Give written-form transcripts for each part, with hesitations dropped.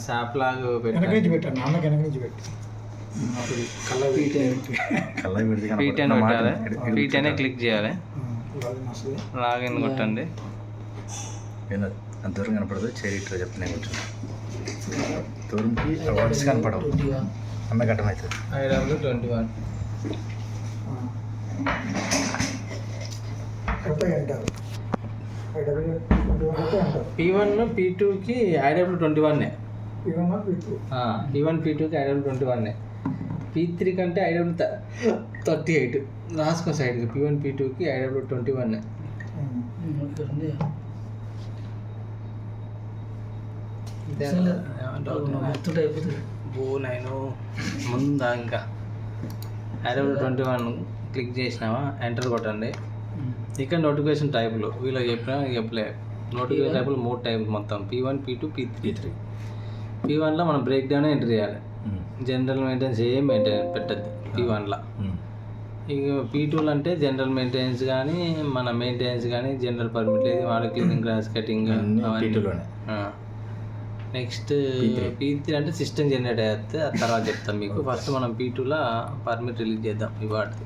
Shop లాగా వెనక నుంచి పెట్టండి, నాన్నకి వెనక నుంచి పెట్టి పీటనే క్లిక్ చేయాలి, లాగిన్ కొట్టండి. దూరం కనపడదు, చేరిట్లో చెప్తున్నాయి కొంచెం దూరంకి వర్డ్స్ కనపడవు, అన్న ఘట్టం అవుతుంది. IW21 P1 P2కి IW21 P1 P2కి IW21 P3 కంటే IW38 రాసుకో సైడ్కి. P1 P2కి IW21 ముందా ఇంకా IW21 క్లిక్ చేసినావా, ఎంటర్ కొట్టండి. ఇక్కడ నోటిఫికేషన్ టైపులు వీళ్ళకి చెప్పలే. నోటిఫికేషన్ టైపులు 3 టైపులు మొత్తం, P1 P2 P3. P1లో మనం బ్రేక్ డౌన్ ఎంటర్ చేయాలి, జనరల్ మెయింటెనెన్స్ ఏం పెట్టద్దు P1లో. ఇక P2లో అంటే జనరల్ మెయింటెనెన్స్ కానీ మన మెయింటెనెన్స్ కానీ జనరల్ పర్మిట్ లేదు, వాడ క్లీనింగ్, గ్రాస్ కటింగ్ P2లోనే. నెక్స్ట్ P3 అంటే సిస్టమ్ జనరేట్ అయితే ఆ తర్వాత చెప్తాం మీకు. ఫస్ట్ మనం P2లో పర్మిట్ రిలీజ్ చేద్దాం. ఈ వాటికి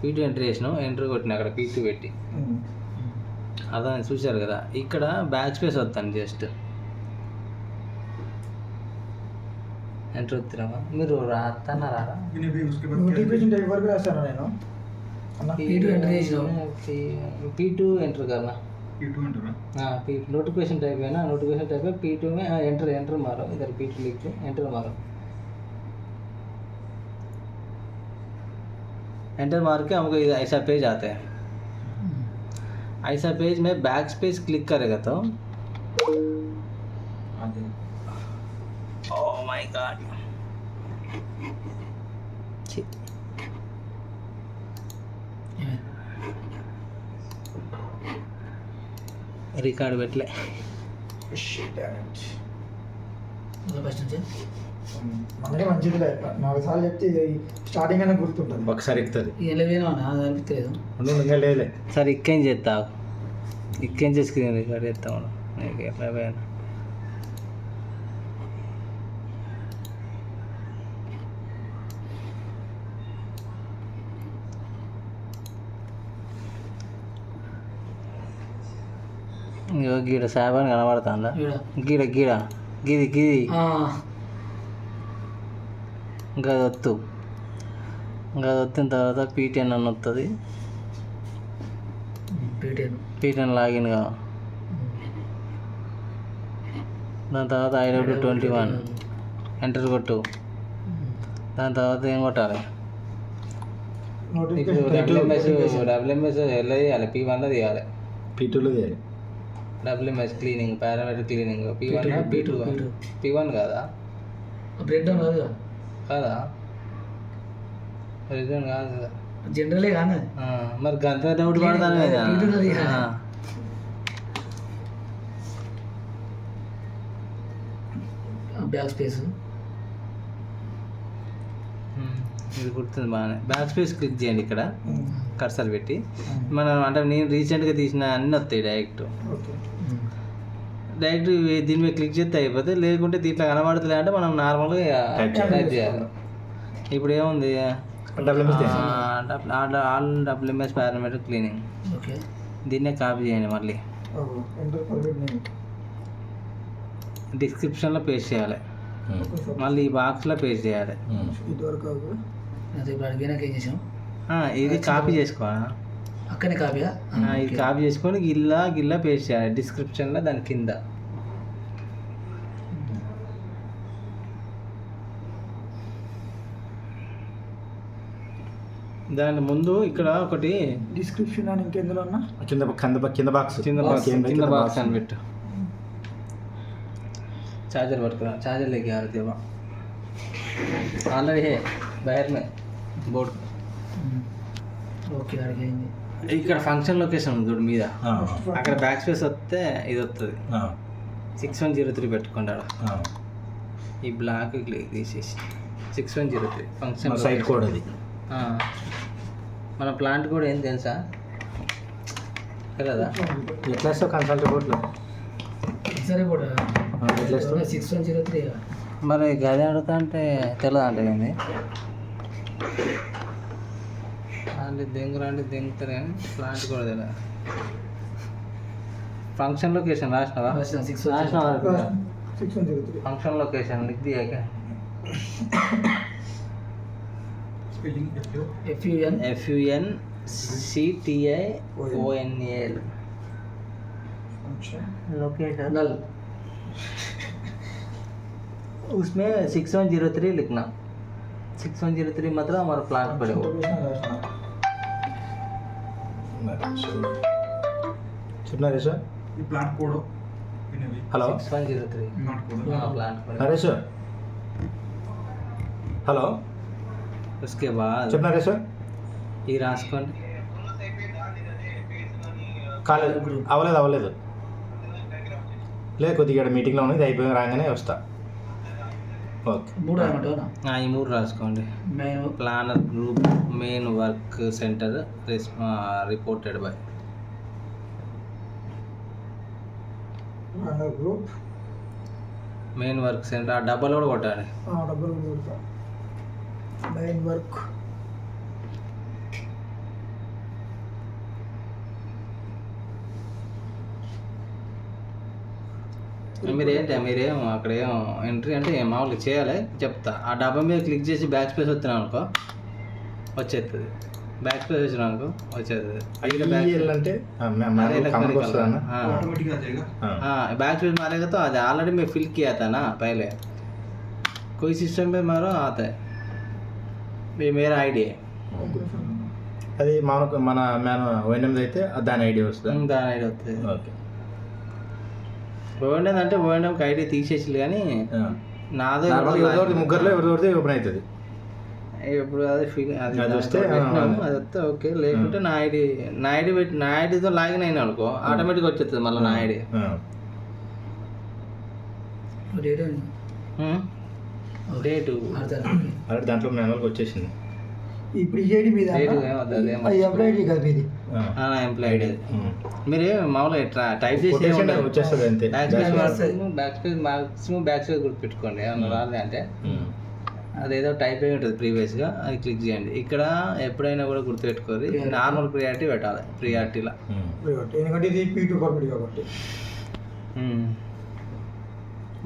P2 ఎంటర్ చేసినాం, ఎంటర్ కొట్టిన అక్కడ P2 పెట్టి అదా చూశారు కదా. ఇక్కడ బ్యాక్ స్పేస్ వస్తాను, జస్ట్ ఎంటర్ వస్తున్నావా మీరు రాస్తారా? P2 ఎంటర్ करना, नोटिफिकेशन टाइप है ना, नोटिफिकेशन टाइप है P2 में एंटर मारो, इधर P2 लिख के एंटर मारो, एंटर मार के हमको ऐसा पेज आता है. ऐसा पेज में बैक स्पेस क्लिक करेगा तो ओह माय गॉड రికార్డు పెట్టలే. మనకే మంచిదిలే, 4 సార్లు చెప్తే స్టార్టింగ్ అయినా గుర్తుంటుంది, ఒకసారి ఎక్కుతుంది. లేదులే సార్, ఇక్కేం చేస్తావు, ఇక్కేం చేసి స్క్రీన్ రికార్డ్ చేస్తాం మనం. ఎట్లా పోయాను గీడ సాబాన్ కనబడుతుందా, గీడ గీడ గిది గిది ఇంకా వత్తు, ఇంకా వచ్చిన తర్వాత P10 అని వస్తుంది. P10 లాగిన్ గా, దాని తర్వాత IW21 ఎంటర్ కొట్టు. దాని తర్వాత ఏం కొట్టాలి, ఇప్పుడు WMS ఎలా తీయాలి, P1లో తీయాలి, P2లో తీయాలి. WMS cleaning, parameter cleaning P1 P2 P1 కాదా, బ్రేక్ డౌన్ కాదు కాదా, బ్రేక్ డౌన్ కాదు కదా, జనరలే కాదు మరి గంత డౌట్ పడతాను కదా. బ్యాక్ స్పేస్ ఇది గుర్తుంది బాగానే. బ్యాక్ స్పేస్ క్లిక్ చేయండి, ఇక్కడ కర్సర్ పెట్టి మనం అంటే నేను రీసెంట్గా తీసిన అన్నీ వస్తాయి డైరెక్ట్ దీని మీద క్లిక్ చేస్తే అయిపోతే. లేకుంటే దీంట్లో కనబడుతుంది అంటే మనం నార్మల్గా టైప్ చేయాలి. ఇప్పుడు ఏముంది, ఆల్ WMS పారామీటర్ క్లీనింగ్, దీన్నే కాపీ చేయండి, మళ్ళీ డిస్క్రిప్షన్లో పేస్ట్ చేయాలి, మళ్ళీ ఈ బాక్స్లో పేస్ట్ చేయాలి. ఇది కాపీ చేసుకోవాలి, అక్కడనే కాపీయా, ఇది కాపీ చేసుకొని గిల్లా పేస్ట్ చేయాలి డిస్క్రిప్షన్లో దాని కింద. దాని ముందు ఇక్కడ ఒకటి డిస్క్రిప్షన్ అని ఇంకెందులో ఉన్నా కింద బాక్స్ అని పెట్టు. चार्जर पड़ता, चार्जर लेके आ रहे थे वहाँ, ऑलरेडी है बाहर में बोर्ड. ఓకే అడిగింది. ఇక్కడ ఫంక్షన్ లొకేషన్ ఉంది చూడు మీద, అక్కడ బ్యాక్ స్పేస్ వస్తే ఇది వస్తుంది. 6103 పెట్టుకుంటాడు, ఈ బ్లాక్ క్లిక్ తీసేసి 6103 ఫంక్షన్ సైట్ కోడ్ అది. మన ప్లాంట్ కూడా ఏం తెలుసా కదా, ఎట్లా కన్సల్ట్ బోర్డులో సరే కూడా ఎట్లా వేస్తావు? 6103 మరి గది అడుగుతా అంటే తెలియదు అంటే ఏంది అంటే దెంగుతారు కానీ ప్లాంట్ కూడా తెలియదు. ఫంక్షన్ లొకేషన్ రాసినావా? రాసినావా? 6103 ఫంక్షన్ లొకేషన్ లిఖ్ दिया क्या? FUNCTIONAL लोकेशन नल उसमें 6103 लिखना. 6103 मतलब हमारा प्लांट पड़ेगा. చెప్పిన నరేష్ ఈ ప్లాంట్ కోడ్ హలో 6103 प्लांट पड़ेगा. నరేష్ హలో उसके बाद చెప్పిన నరేష్ ఈ రాసుకోండి. కాలేదు అవ్వలేదు లేదు కొద్దిగా ఇక్కడ మీటింగ్లో ఉన్నది అయిపోయి రాగానే వస్తా. ఓకే 3 అనమాట ఈ 3 రాసుకోండి. నేను planner group main work centre reported by group main work centre. ఆ డబ్బాలు కూడా కొట్టాలి. డబ్బులు కొడతా మెయిన్ వర్క్ మీరేం అక్కడేం ఎంట్రీ అంటే మామూలుగా చేయాలి చెప్తా. ఆ డబ్బా మీద క్లిక్ చేసి బ్యాక్ స్పేస్ వచ్చినా అనుకో వచ్చేస్తుంది. బ్యాక్ స్పేస్ వచ్చినా అనుకో వచ్చేస్తుంది. అంటే कमर को वस्ता ना ऑटोमेटिक आ जाएगा. बैक स्पेस मारेगा तो आ जाए. ऑलरेडी मैं फिल किया था ना पहले. कोई सिस्टम पे मारो आता है. ये मेरा आईडी है. అది మన ఓఎన్ఎం అయితే దాని ఐడియా వస్తుంది. దాని ఐడి వస్తుంది. ఓకే ఓఎన్ఎం అంటే ఓఎన్ఎంకి ఐడి తీసేసి కానీ నాదో ముగ్గురులో ఎవరిది ఓపెన్ అవుతుంది. ఇప్పుడు అది ఫీల్ అది అది వస్తే అది వస్తే ఓకే. లేకుంటే నా ఐడి పెట్టి నా ఐడితో లాగిన్ అయినా అనుకో ఆటోమేటిక్గా వచ్చేస్తుంది మళ్ళీ నా ఐడి. డేటు అలాంటి దాంట్లో మాన్యువల్గా వచ్చేసింది. ఇప్పుడు ఈ ఐడి మీద ఎంప్లాయీ కదా మీది నా ఎంప్లాయ్ ఐడి. మీరు మామూలుగా టైప్ చేసి వచ్చేస్తుంది అంతే. Back space maximum back space గుర్తుపెట్టుకోండి. ఏమన్నా రాలే అంటే అదేదో టైప్ అయి ఉంటుంది ప్రీవియస్గా, అది క్లిక్ చేయండి. ఇక్కడ ఎప్పుడైనా కూడా గుర్తుపెట్టుకోవాలి నార్మల్ ప్రియారిటీ పెట్టాలి. ప్రియారిటీలో ఎందుకంటే ఇది P2 పర్మిట్ కాబట్టి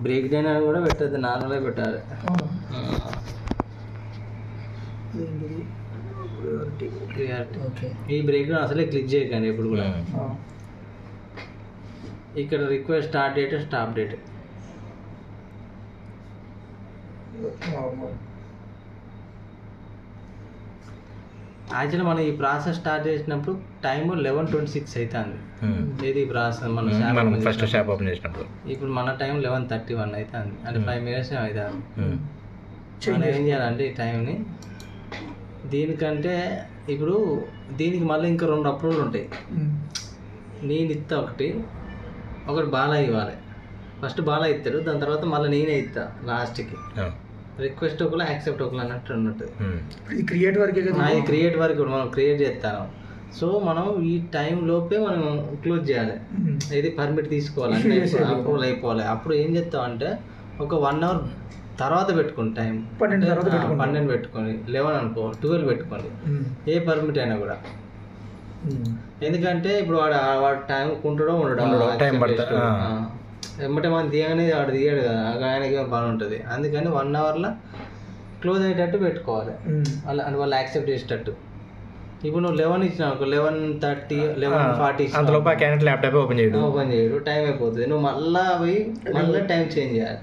బ్రేక్ డౌన్ అని కూడా పెట్టద్దు, నార్మల్గా పెట్టాలి. Priority okay. ఈ బ్రేక్ డౌన్ అసలే క్లిక్ చేయకండి ఎప్పుడు కూడా. ఇక్కడ request start date stop date. Actually మనం ఈ ప్రాసెస్ స్టార్ట్ చేసినప్పుడు టైం 11:26 అవుతుంది. ఏది ప్రాసెస్ మనం ఫస్ట్ షాప్ ఓపెన్ చేసినప్పుడు. ఇప్పుడు మన టైం 11:31 అవుతుంది. అంటే 5 minutes అవుతుంది. మనం ఏం చేయాలంటే ఈ టైంని దీనికంటే ఇప్పుడు దీనికి మళ్ళీ ఇంకా 2 అప్రూవల్ ఉంటాయి. నేను ఇస్తా ఒకటి బాలా ఇవ్వాలి. ఫస్ట్ బాలా ఇస్తాడు, దాని తర్వాత మళ్ళీ నేనే ఇస్తా లాస్ట్కి. రిక్వెస్ట్ ఒకలా యాక్సెప్ట్ ఒకలా అన్నట్టు ఉన్నట్టు. ఇది క్రియేట్ వరకే కదా. ఇది క్రియేట్ వరకు మనం క్రియేట్ చేస్తాను. సో మనం ఈ టైం లోపే మనం క్లోజ్ చేయాలి. ఇది పర్మిట్ తీసుకోవాలి అంటే అప్రూవల్ అయిపోవాలి. అప్పుడు ఏం చేస్తాం అంటే ఒక 1 hour తర్వాత పెట్టుకోండి. టైం 12 పెట్టుకోండి, 11 అనుకో, 12 పెట్టుకోండి. ఏ పర్మిట్ అయినా కూడా. ఎందుకంటే ఇప్పుడు వాడు టైం కుంటాడో ఉండడం టైం పడుతుంది. ఎమ్మటే మనం తీయగానే వాడు తీయడు కదా, ఆయనకి పని ఉంటుంది. అందుకని 1 hourలో క్లోజ్ అయ్యేటట్టు పెట్టుకోవాలి. వాళ్ళు యాక్సెప్ట్ చేసేటట్టు. ఇప్పుడు నువ్వు 11 ఇచ్చినావు అనుకో, 11:30 11:40 అంతలోపు ఆ క్యాండిడేట్ ల్యాప్టాప్ ఓపెన్ చేయడు, టైం అయిపోతుంది. నువ్వు మళ్ళీ టైం చేంజ్ చేయాలి.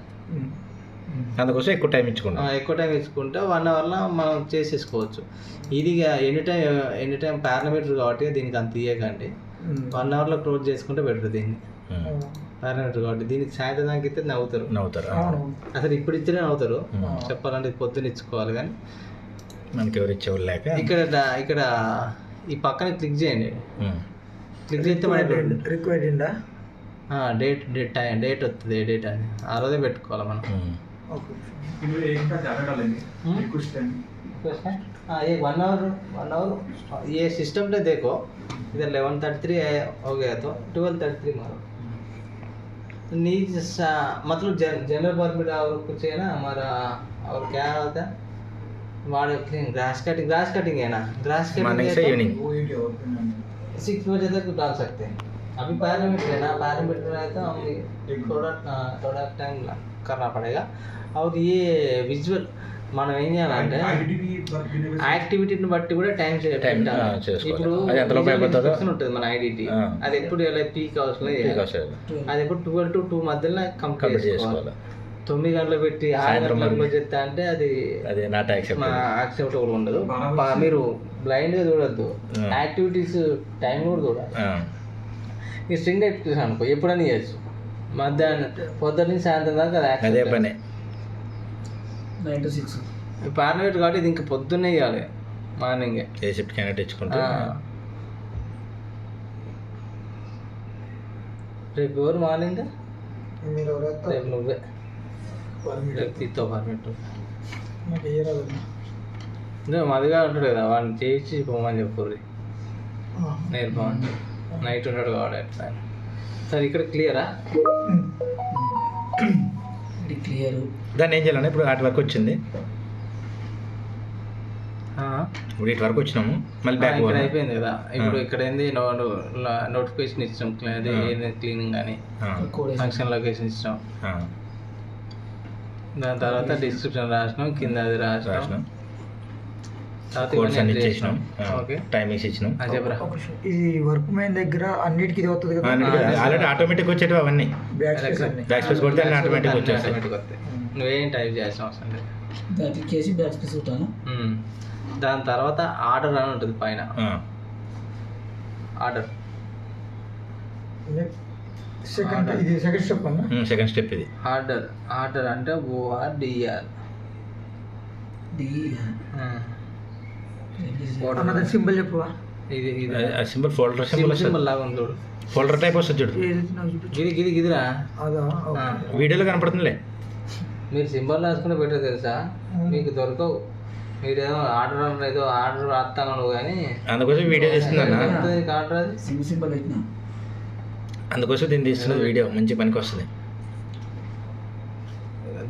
అందుకోసం ఎక్కువ టైం ఇచ్చుకుంటాం. ఎక్కువ టైం ఇచ్చుకుంటే 1 hourలో మనం చేసేసుకోవచ్చు. ఇది ఎనీ టైం పారామీటర్ కాబట్టి దీనికి అంత ఇయ్యకండి. 1 hourలో క్లోజ్ చేసుకుంటే బెటర్. దీన్ని పారామీటర్ కాబట్టి దీనికి సాయంత్రం దానికి ఇస్తే నవ్వుతారు. అసలు ఇప్పుడు ఇచ్చినే నవ్వుతారు. చెప్పాలంటే పొద్దున్న ఇచ్చుకోవాలి. కానీ మనకి ఎవరు ఇచ్చేవాళ్ళు లేక ఇక్కడ ఈ పక్కన క్లిక్ చేయండి. క్లిక్ చేస్తే రిక్వైర్డ్ డేట్ వస్తుంది. ఏ డేట్ అని ఆ రోజే పెట్టుకోవాలి మనం. ये 1 hour ये सिस्टम पे देखो, इधर 11:33 हो गया तो 12:33 मारो. मतलब जनरल परमिट और कुछ है ना हमारा और क्या होता है वाले ग्रास कटिंग है ना ग्रास मॉर्निंग से कटिंग इवनिंग 6 बजे तक डाल सकते हैं अभी पैरामीटर है ना पैरामीटर है तो हम थोड़ा टाइम करना पड़ेगा और ये विजुअल మనం ఏం చేయాలంటే యాక్టివిటీని బట్టి కూడా టైం ఇప్పుడు ఉంటుంది మన ఐడిటీ అది ఎప్పుడు పీక్ అవసరం అది ఎప్పుడు 12 to 2 మధ్యలో కంప్లీట్ చేసుకోవాలి 9 గంటలు పెట్టి 6 గంటలకు చెప్తా అంటే అది యాక్సెప్టబుల్ ఉండదు మీరు బ్లైండ్గా చూడొద్దు యాక్టివిటీస్ టైం కూడా చూడాలి ఈ స్ట్రింగ్ యాక్టివిటీస్ అనుకో ఎప్పుడైనా చేయొచ్చు మధ్యాహ్నం పొద్దున్న నుంచి సాయంత్రం దాకా అదే పని 9 to 6 పార్లమెంట్ కాబట్టి ఇది ఇంకా పొద్దున్నే ఇవ్వాలి మార్నింగే ఏ షిఫ్ట్ కైనా తెచ్చుకుంటా రేపు ఎవరు మార్నింగ్ మీరు ఎవరైతే రేపు నువ్వే పర్మిట్ రేపు తీస్తావు పర్మిట్ నాకు వేయరాదు మదిగా ఉంటాడు కదా వాడిని చేయించి పోమని చెప్పుర్రి నేర్పమని నైట్ ఉంటాడు కాబట్టి ఎట్లా సరే ఇక్కడ క్లియరా ఇది క్లియర్. దాన్ని ఏం చేయాలంటే ఇప్పుడు వాటి వరకు వచ్చింది, ఇప్పుడు ఇటు వరకు వచ్చినాము, మళ్ళీ బ్యాక్ ఇక్కడ అయిపోయింది కదా. ఇప్పుడు ఇక్కడ ఏంది నోటిఫికేషన్ ఇచ్చాం, క్లీనింగ్ అని ఫంక్షన్ లొకేషన్ ఇచ్చాం, దాని తర్వాత డిస్క్రిప్షన్ రాసినాం, కింద అది రాసినాం, టైమింగ్స్ ఇచ్చినాం. ఇది వర్క్ మెయిన్ దగ్గర అన్నిటికీ ఇది అవుతుంది కదా, ఆల్రెడీ ఆటోమేటిక్ వచ్చేటివి అవన్నీ బ్యాక్ స్పేస్ కొడితే అన్ని ఆటోమేటిక్ వచ్చేస్తాయి. నువ్వేం టైప్ చేసిన అవసరం లేదు, దానికి కేసి బ్యాక్ స్పేస్ ఉంటాను. దాని తర్వాత ఆర్డర్ అని ఉంటుంది పైన, ఆర్డర్ సెకండ్ ఇది సెకండ్ స్టెప్ అన్న, సెకండ్ స్టెప్ ఇది ఆర్డర్. ఆర్డర్ అంటే ORDR అన్నది సింబల్ చెప్పువా. ఇది సింబల్ ఫోల్డర్ సింబల్ లాగా ఉంది చూడు, ఫోల్డర్ టైప్ వస్తుంది చూడు, గిదిరా వీడియోలో కనపడుతుందిలే. మీరు సింబల్ రాసుకుని పెట్టే తెలుసా, మీకు దొరకవు. మీరేమో ఆర్డర్ అంటే ఏదో ఆర్డర్ రాస్తాను నువ్వు, కానీ అందుకోసం వీడియో తీస్తుందన్న, ఆర్డర్ అది సింబల్ పెట్టినా, అందుకోసం దీన్ని తీస్తున్నది వీడియో, మంచి పనికి వస్తుంది.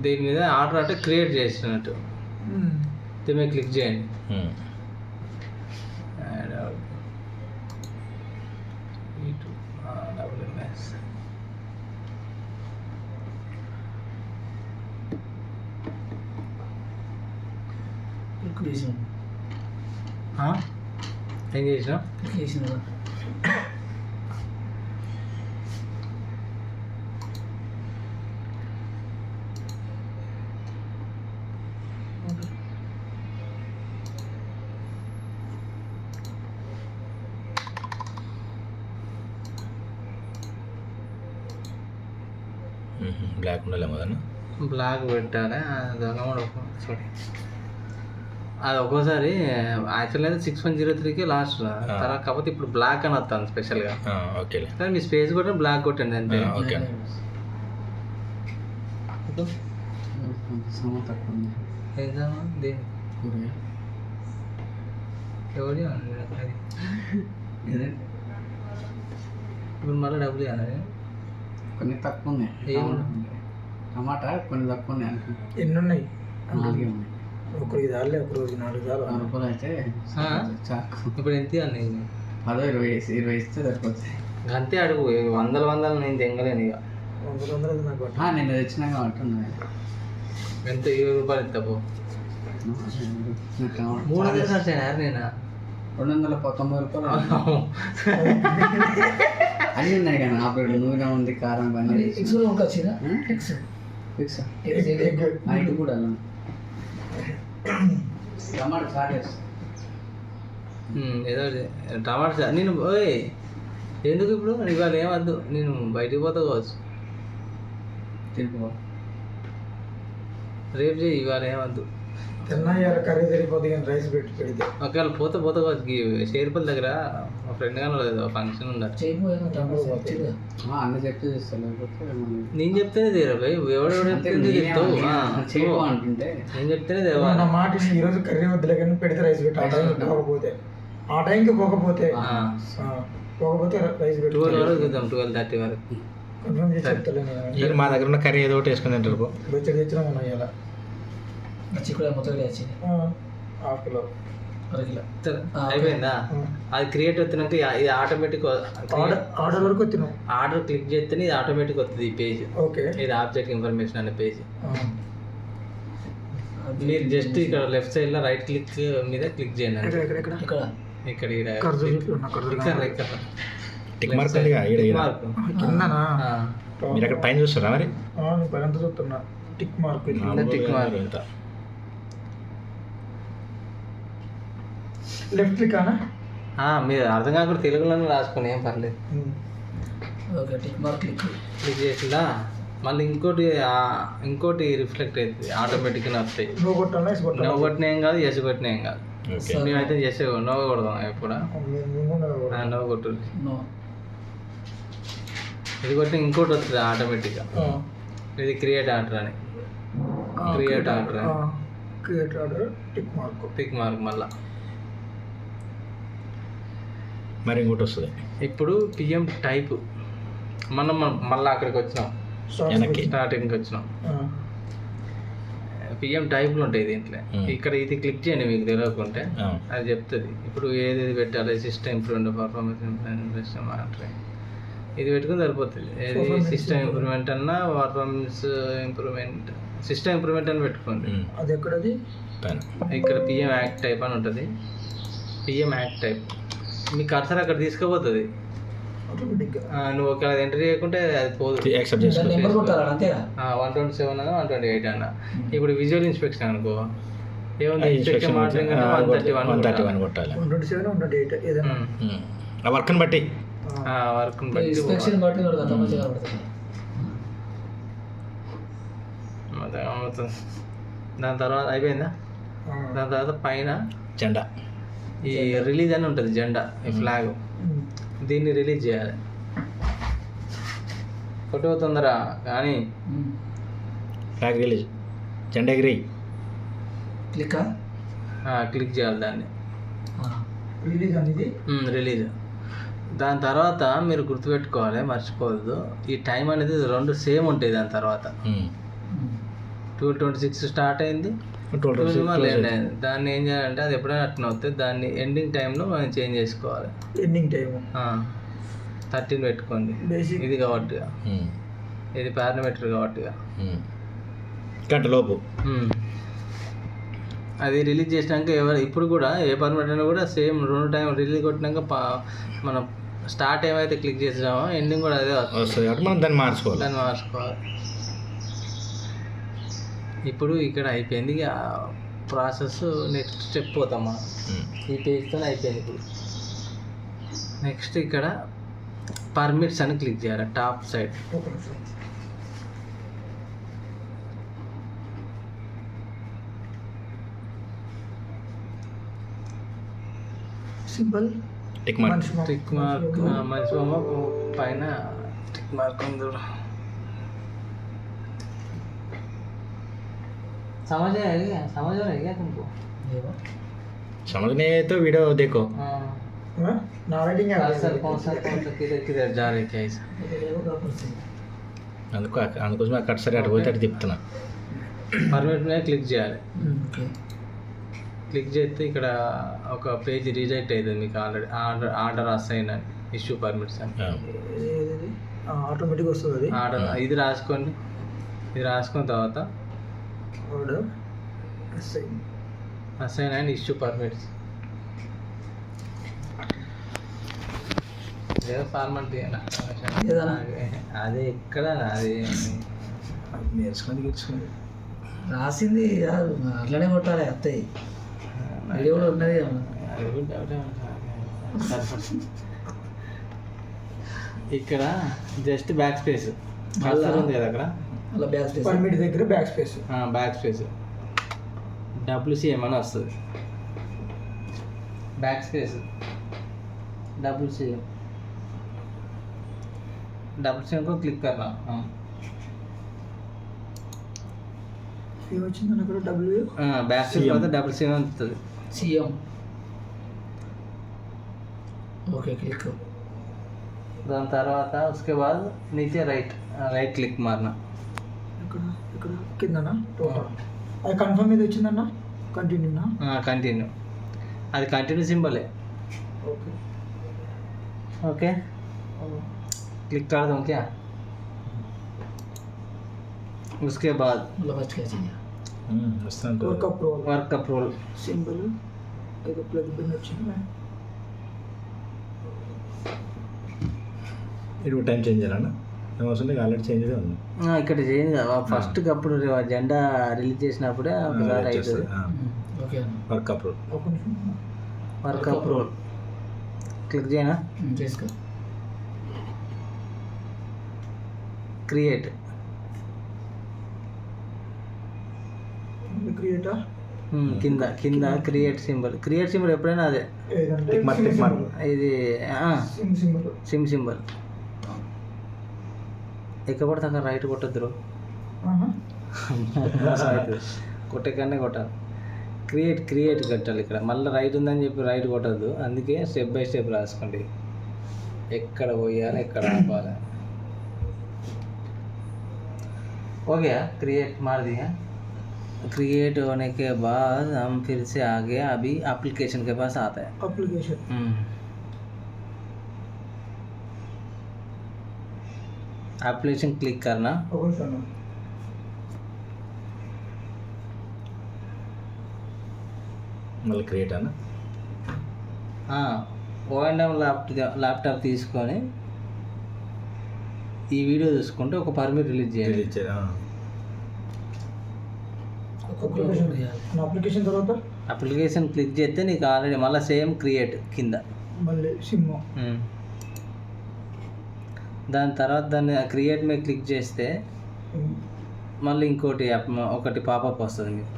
దీని మీద ఆర్డర్ అంటే క్రియేట్ చేసినట్టు, దీని మీద క్లిక్ చేయండి. ఏం చేసినా బ్లాక్ ఉండాలేమో కదన్నా, బ్లాక్ పెట్టాలి. సారీ, అది ఒక్కోసారి యాక్చువల్ అయితే 6103కి లాస్ట్ తర్వాత, కాకపోతే ఇప్పుడు బ్లాక్ అని వస్తాను స్పెషల్గా. ఓకే, కానీ మీ స్పేస్ కొట్టండి, బ్లాక్ కొట్టండి అంతే. ఓకే, ఎవరి ఇప్పుడు మళ్ళీ డబ్బులు ఇవ్వాలి. కొన్ని తక్కువ ఉన్నాయి, టమాటా కొన్ని తక్కువ ఉన్నాయి. ఎన్ని ఉన్నాయి? 4 ఉన్నాయి. ఒకరికి దాలే, ఒక రోజు 4 చాలు. 4 రూపాయలు అయితే చాకు. ఇప్పుడు ఎంత ఇవ్వాలి? 10, 20 ఇస్తే సరిపోతాయి. అంతే అడుగు, వందలు నేను తెంగలేను ఇక. 100 నాకు నేను తెచ్చినాక అంటున్నా. ఎంత? 20 రూపాయలు ఇస్తాపు. 300 ఖర్చు అయినా నేను 290 రూపాయలు అన్నీ ఉన్నాయి కానీ ఆపరేట్ నూనె ఉంది, కారం కానీ ఫిక్స్ కూడా టమాటా చాట్ ఏదో టమాటా చాట్. నేను ఓయ్ ఎందుకు ఇప్పుడు ఇవాళ ఏమద్దు, నేను బయటికి పోతా కావచ్చు, తినిపో రేపు చేయి, ఇవాళ ఏమద్దు. తిన్నా కర్రీ సరిపోతుంది కానీ రైస్ పెట్టి పెడితే ఒకవేళ పోతా కావచ్చు. షేర్పల్లి దగ్గర మా ఫ్రెండ్ కానీ లేదు, ఫంక్షన్ ఉండాలి. అన్న చెప్తే చేస్తాను, నేను చెప్తేనే తీరా భయ్, ఎవడెవడ చెప్తావు అంటుంటే నేను చెప్తేనే దేవా. నా మాట ఈరోజు కర్రీ వద్దులే కానీ పెడితే రైస్ పెట్టి ఆ టైంకి పోకపోతే రైస్ పెట్టి 12 వరకు చూద్దాం, 12:30 వరకు. కన్ఫర్మ్ చేసి చెప్తలే వీళ్ళు మా దగ్గర ఉన్న కర్రీ ఏదో ఒకటి వేసుకుని తింటారు పో. బొచ్చడి తెచ్చినా మనం ఇలా చిక్కుడు మొత్తం వచ్చింది హాఫ్ కిలో అరకిలో అయిపోయిందా? అది క్రియేట్ అవుతున్నాక ఇది ఆటోమేటిక్ ఆర్డర్ వరకు వచ్చినాం. ఆర్డర్ క్లిక్ చేస్తేనే ఇది ఆటోమేటిక్ వస్తుంది ఈ పేజ్. ఓకే, ఇది ఆబ్జెక్ట్ ఇన్ఫర్మేషన్ అనే పేజ్. మీరు జస్ట్ ఇక్కడ లెఫ్ట్ సైడ్ లో రైట్ క్లిక్ మీద క్లిక్ చేయండి. ఇక్కడ ఇక్కడ ఇక్కడ టిక్ మార్క్ ఉంది ఈడ ఈడ. కిందనా? మీరు అక్కడ పైన చూస్తారా మరి? పైన చూస్తున్నా టిక్ మార్క్. Tick mark. ఇంత. లెఫ్ట్ క్లిక్ అనా? మీరు అర్థం కాకుండా తెలుగులోనే రాసుకొని ఏం పర్లేదు. ఓకే టిక్ మార్క్ క్లిక్ చేసిలా మళ్ళీ ఇంకోటి రిఫ్లెక్ట్ అవుతుంది ఆటోమేటిక్గా వస్తాయి. నువ్వు కొట్టాలా ఎస్ కొట్టాలా? నవ్వు కొట్టిన ఏం కాదు, ఎస్ కొట్టిన ఏం కాదు. ఓకే. మేమైతే చేసే నవ్వు కొడదాం ఎప్పుడు. నవ్వు కొట్టు. నో ఇది కొట్టిన ఇంకోటి వస్తుంది ఆటోమేటిక్గా. ఇది క్రియేట్ ఆర్డర్ అని. క్రియేట్ ఆర్డర్ అని. Create order tick mark. Tick mark మళ్ళా. మరి ఇంకోటి వస్తుంది ఇప్పుడు పిఎం టైప్ మనం మళ్ళీ అక్కడికి వచ్చినాం, వెనక్కి. స్టార్టింగ్కి వచ్చినాం. పిఎం టైప్లు ఉంటాయి దీంట్లో. ఇక్కడ ఇది క్లిక్ చేయండి మీకు తెలియకుంటే అది చెప్తుంది. ఇప్పుడు ఏది పెట్టాలి, system improvement, performance improvement, system monitoring ఇది పెట్టుకుని సరిపోతుంది. ఏది సిస్టమ్ ఇంప్రూవ్మెంట్ అన్నా పర్ఫార్మెన్స్ ఇంప్రూవ్మెంట్, సిస్టమ్ ఇంప్రూవ్మెంట్ అని పెట్టుకోండి. అది ఎక్కడది? ఇక్కడ పిఎం యాక్ట్ టైప్ అని ఉంటుంది. పిఎం యాక్ట్ టైప్ మీ కర్సర్ అక్కడ తీసుకుపోతుంది. నువ్వు ఒక ఎంటర్ చేయకుంటే అది పోదు. యాక్సెప్ట్ చేసుకో. 127 అన్నా 128 అన్నా. ఇప్పుడు విజువల్ ఇన్స్పెక్షన్ అనుకో ఏముంది, ఇన్స్పెక్షన్ మానిటరింగ్ అంటే 131 కొట్టాలి. 127 128 ఏదైనా ఆ వర్క్ని బట్టి వర్క్ని బట్టి ఇన్స్పెక్షన్ బట్టి కనబడుతుంది. దాని తర్వాత అయిపోయిందా? దాని తర్వాత పైన జెండా ఈ రిలీజ్ అని ఉంటుంది, జెండా, ఈ ఫ్లాగ్. దీన్ని రిలీజ్ చేయాలి. ఫోటో తొందర కానీ ఫ్లాగ్ రిలీజ్, జెండా ఎగిరి క్లిక్ చేయాలి దాన్ని. రిలీజ్ అనేది రిలీజ్. దాని తర్వాత మీరు గుర్తుపెట్టుకోవాలి, మర్చిపోవద్దు, ఈ టైం అనేది రెండు సేమ్ ఉంటాయి. దాని తర్వాత 12:26 స్టార్ట్ అయింది, 12 మళ్ళీ ఎండ్ అయింది. దాన్ని ఏం చేయాలంటే అది ఎప్పుడైనా అట్లా అవుతుంది, దాన్ని ఎండింగ్ టైంలో మనం చేంజ్ చేసుకోవాలి. ఎండింగ్ టైము 13 పెట్టుకోండి. బేసిక్ ఇది కాబట్టి ఇది పారామీటర్ కాబట్టి గంట లోపు అది రిలీజ్ చేసినాక ఇప్పుడు కూడా ఏ పర్మిట్ అయినా కూడా సేమ్ 2 టైం రిలీజ్ కొట్టినాక మనం స్టార్ట్ ఏమైతే క్లిక్ చేసామో ఎండింగ్ కూడా అదే వస్తుంది కాబట్టి మనం దాన్ని మార్చుకోవాలి. ఇప్పుడు ఇక్కడ అయిపోయింది ప్రాసెస్. నెక్స్ట్ స్టెప్ పోతాం మనం. ఈ పేజ్తో అయిపోయింది. ఇప్పుడు నెక్స్ట్ ఇక్కడ పర్మిట్స్ అని క్లిక్ చేయాలి top side. Simple tick mark. Tick mark మంచి బొమ్మ పైన టిక్ మార్క్ ఉంది. समझ आएगा तुमको? समझ नहीं आए तो वीडियो देखो. कौन सा किधर जा रहे थे ऐसा. అందుకోసం అక్కడ సరే అటు పోతే అటు తిప్పుతున్నా. పర్మిట్ మీద క్లిక్ చేయాలి. క్లిక్ చేస్తే ఇక్కడ ఒక పేజ్ రిజెక్ట్ అవుతుంది మీకు. ఆల్రెడీ ఆర్డర్ అసైన్ అని ఇష్యూ పర్మిట్స్ అని ఆటోమేటిక్ వస్తుంది. ఆర్డర్ ఇది రాసుకోండి. ఇది రాసుకున్న తర్వాత order assign and issue permits. ఏదో ఫార్మాలిటీ అది ఎక్కడ అది నేర్చుకుని రాసింది అట్లనే కొట్టాలి. అత్తయ్య అది కూడా ఉన్నది. ఇక్కడ జస్ట్ బ్యాక్ స్పేస్ ఉంది కదా అక్కడ. అలా బ్యాక్ స్పేస్ పర్మిట్ దగ్గర back space. Back space WCM అని వస్తుంది. బ్యాక్ స్పేస్ WCM को क्लिक करना. వచ్చింది అక్కడ డబ్ల్యూ బ్యాక్ స్పేస్ తర్వాత WCM వస్తుంది. CM okay click. దాని తర్వాత उसके बाद नीचे राइट రైట్ క్లిక్ మారిన ఇక్కడ ఇక్కడ కిందనా టోటల్ అది కన్ఫర్మ్ మీద వచ్చిందన్న కంటిన్యూనా కంటిన్యూ, అది కంటిన్యూ సింబలే. ఓకే ఓకే क्लिक कर दूँ क्या? उसके बाद ఫస్ట్ క్లాస్ వస్తుంటుంది. Work approval work approval symbol ఏదో ప్లగ్ పిన్ వచ్చింది. ఇది టైం చేంజ్ చేయాలన్నా అవసరం లేదు, ఆల్రెడీ చేంజ్ ఉంది. ఇక్కడ చేయండి కదా ఫస్ట్ అప్పుడు జెండా రిలీజ్ చేసినప్పుడే ఒకసారి అవుతుంది. Okay work approve. ఒక నిమిషం వర్క్ అప్రూవల్ క్లిక్ చేయనా? చేసుకో. క్రియేట్ క్రియేటా కింద కింద క్రియేట్ సింబల్ ఎప్పుడైనా అదే ఏదంటే టిక్ మార్క్, టిక్ మార్క్. ఇది సిమ్ సింబల్ సిమ్ సింబల్. ఎక్కడ పడితే అక్కడ రైట్ కొట్టద్దు, కొట్టే కన్నా కొట్టాలి. క్రియేట్ కట్టాలి. ఇక్కడ మళ్ళీ రైట్ ఉందని చెప్పి రైట్ కొట్టద్దు, అందుకే స్టెప్ బై స్టెప్ రాసుకోండి. ఎక్కడ పోయాలి ఎక్కడ ఆపాలి. हो गया क्रिएट मार दिया. क्रिएट होने के बाद हम फिर से आगे अभी एप्लीकेशन के पास आता है. అప్లికేషన్ एप्लीकेशन क्लिक करना. ఒక నిమిషం మళ్ళీ క్రియేట్ అన్న. ఓఎన్ఎం ల్యాప్టాప్ తీసుకొని ఈ వీడియో చూసుకుంటే ఒక పర్మిట్ రిలీజ్ చేయాలి. అప్లికేషన్ తర్వాత అప్లికేషన్ క్లిక్ చేస్తే నీకు ఆల్రెడీ మళ్ళీ సేమ్ క్రియేట్ కింద. మళ్ళీ సిమ్ దాని తర్వాత దాన్ని క్రియేట్ మీద క్లిక్ చేస్తే మళ్ళీ ఇంకోటి ఒకటి పాపప్ వస్తుంది మీకు.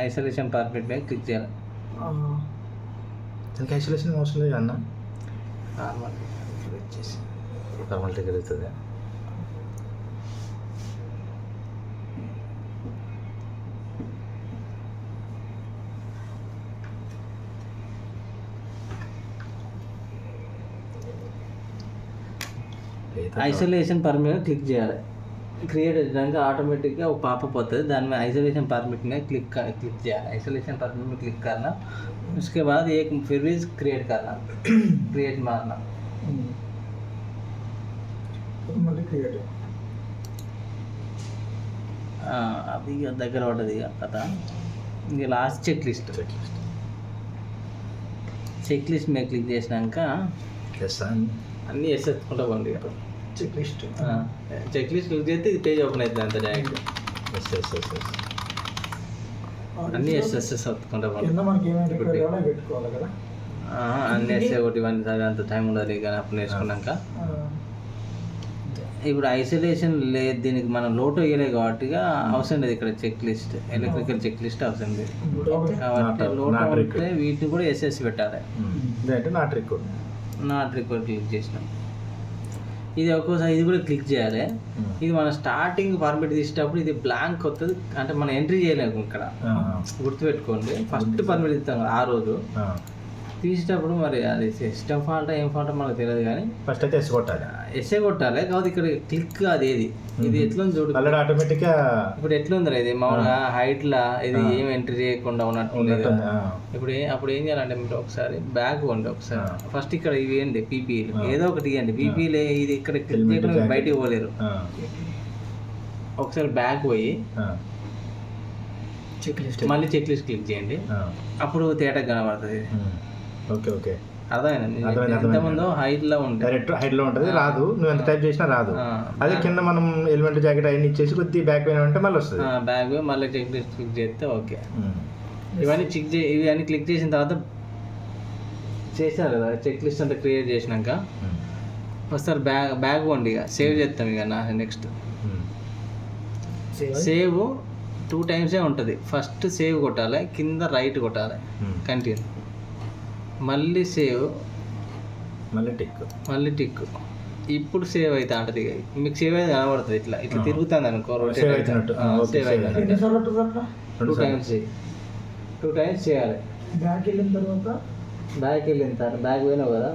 ఐసోలేషన్ పర్మిట్ మీద క్లిక్ చేయాలి. దానికి ఐసోలేషన్ అవసరం లేదు అన్న, నార్మల్ వచ్చేసి నార్మల్ టికెట్ అవుతుంది. ఐసోలేషన్ పర్మిట్ క్లిక్ చేయాలి. క్రియేట్ చేయడానికి ఆటోమేటిక్గా ఒక పాపప్ వస్తుంది, దాని మీద ఐसोलेशन परमिट में क्लिक చేయాలి. ఐसोलेशन परमिट में क्लिक करना, उसके बाद एक फिर भी क्रिएट करना, क्रिएट मारना. మళ్ళీ క్రియేట్ అవి దగ్గర పడ్డది కథ. ఇంక లాస్ట్ చెక్ లిస్ట్ మీద క్లిక్ చేసినాక అన్నీ ఎస్ ఎత్తుకుంటా పోండి. Checklist checklist click చేస్తే ఇది పేజ్ ఓపెన్ అవుతుంది అంత డైరెక్ట్. అన్నీ ఎస్ఎస్ ఎత్తుకుంటా పోండి. కింద మనకి ఏమైనా రిక్వైర్ కావాలో అవి పెట్టుకోవాలి కదా. అన్నీ ఎస్ఏ ఒకటి ఇవన్నీ సరే అంత టైం ఉండదు కానీ అప్పుడు నేర్చుకున్నాక. ఇప్పుడు ఐసోలేషన్ లేదు, దీనికి మనం లోటో వేయలేదు కాబట్టి అవసరం లేదు. ఇక్కడ checklist electrical checklist అవసరం లేదు కాబట్టి లోటో ఉంటే వీటిని కూడా ఎస్ఎస్ పెట్టాలి. నాట్ రిక్వైర్డ్ క్లిక్ చేసినాం. ఇది ఒక్కోసారి ఇది కూడా క్లిక్ చేయాలి. ఇది మనం స్టార్టింగ్ పర్మిట్ తీసేటప్పుడు ఇది బ్లాంక్ వస్తుంది, అంటే మనం ఎంట్రీ చేయలేము. ఇక్కడ గుర్తుపెట్టుకోండి, ఫస్ట్ పర్మిట్ ఇస్తాం ఆ రోజు తీసేటప్పుడు మరి అది సిస్టమ్ ఫాల్ట్ ఏం ఫాల్ట్ మనకు తెలియదు కానీ ఫస్ట్ అయితే ఎస్ కొట్టాలి. ఎస్ఏ కొట్టాలి. కాబట్టి ఇక్కడ క్లిక్ అది ఏది ఇది ఎట్లా చూడు ఆటోమేటిక్గా ఇప్పుడు ఎట్లా ఉంది ఇది మామూలుగా హైట్ లా ఇది ఏం ఎంట్రీ చేయకుండా ఉన్నట్టు. ఇప్పుడు అప్పుడు ఏం చేయాలంటే మీరు ఒకసారి బ్యాక్ పోండి. ఒకసారి ఫస్ట్ ఇక్కడ ఇవి ఏంటి పీపీలు ఏదో ఒకటి ఇవ్వండి. పీపీలు ఇది ఇక్కడ క్లిక్ చేయకుండా బయటికి పోలేరు. ఒకసారి బ్యాక్ పోయి చెక్ లిస్ట్ మళ్ళీ చెక్ లిస్ట్ క్లిక్ చేయండి. అప్పుడు తేటా కనబడుతుంది. ఓకే ఓకే అర్థమైంది. ఇంతకుముందు హైట్ లో ఉంటుంది, డైరెక్ట్ హైట్ లో ఉంటుంది, రాదు. నువ్వు ఎంత టైప్ చేసినా రాదు. అదే కింద మనం ఎలిమెంట్ జాకెట్ అవన్నీ ఇచ్చేసి కొద్ది బ్యాక్ పోయినా అంటే మళ్ళీ వస్తుంది. బ్యాక్ పోయి మళ్ళీ చెక్ లిస్ట్ క్లిక్ చేస్తే ఓకే. ఇవన్నీ ఇవన్నీ క్లిక్ చేసిన తర్వాత చేశారు కదా చెక్ లిస్ట్ అంతా క్రియేట్ చేసినాక ఒకసారి బ్యాక్ పోండి. ఇక సేవ్ చేస్తాం. ఇక నెక్స్ట్ సేవ్ 2 times ఉంటుంది. ఫస్ట్ సేవ్ కొట్టాలి, కింద రైట్ కొట్టాలి, కంటిన్యూ, మళ్ళీ సేవ్, మళ్ళీ టిక్. ఇప్పుడు సేవ్ అవుతా ఉంటుంది. మీకు సేవ్ అయితే కనబడుతుంది. ఇట్లా ఇట్లా తిరుగుతుంది అనుకో, సేవ్ అవుతుంది. 2 times చేయాలి. బ్యాక్ వెళ్ళిన తర్వాత బ్యాక్ వెళ్ళిన తర్వాత బ్యాక్ పోయినావు కదా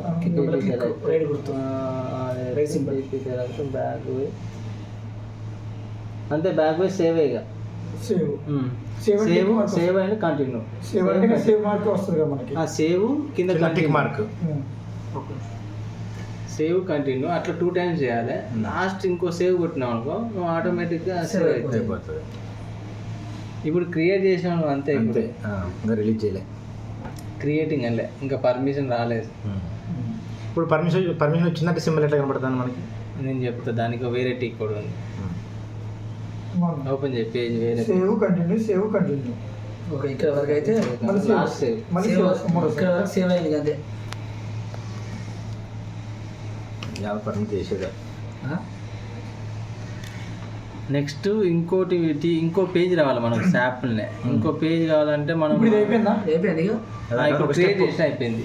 రైట్ గుర్తు Right symbol. బ్యాక్ పోయి అంతే బ్యాక్ పోయి సేవ్ ఇక సేవ్ సేవ్ అయిన కంటిన్యూ సేవ్ అంటే సేవ్ మార్క్ వస్తుంది కదా మనకి. సేవ్ కింద tick continue mark. Okay. Save continue అట్లా 2 times చేయాలి. లాస్ట్ ఇంకో సేవ్ కొట్టినావు అనుకో నువ్వు ఆటోమేటిక్గా సేవ్ అవుతుంది. అయిపోతుంది. ఇప్పుడు క్రియేట్ చేసినావు అంతే. అంతే ఇంకా రిలీజ్ చేయలే. క్రియేటింగ్ అలే ఇంకా పర్మిషన్ రాలేదు. ఇప్పుడు పర్మిషన్ వచ్చిందంటే సింబల్ ఎట్లా కనబడుతుంది మనకి? నేను చెప్తా దానికి వేరే టీ కోడ్ ఉంది. ఓపెన్ చేయి పేజ్ వేరే సేవ్ కంటిన్యూ. ఓకే, ఇక్కడ వరకు అయితే లాస్ట్ సేవ్. మళ్ళీ సేవ్ సేవ్ ఇక్కడ వరకు సేవ్ అయింది అంతే. పర్మిషన్ చేసేదా? నెక్స్ట్ ఇంకో పేజ్ రావాలి మనకు శాంపుల్నే. ఇంకో పేజ్ కావాలంటే మనం ఇప్పుడు ఇది అయిపోయిందా? అయిపోయింది ఇక. ఇప్పుడు క్రియేట్ చేసిన అయిపోయింది.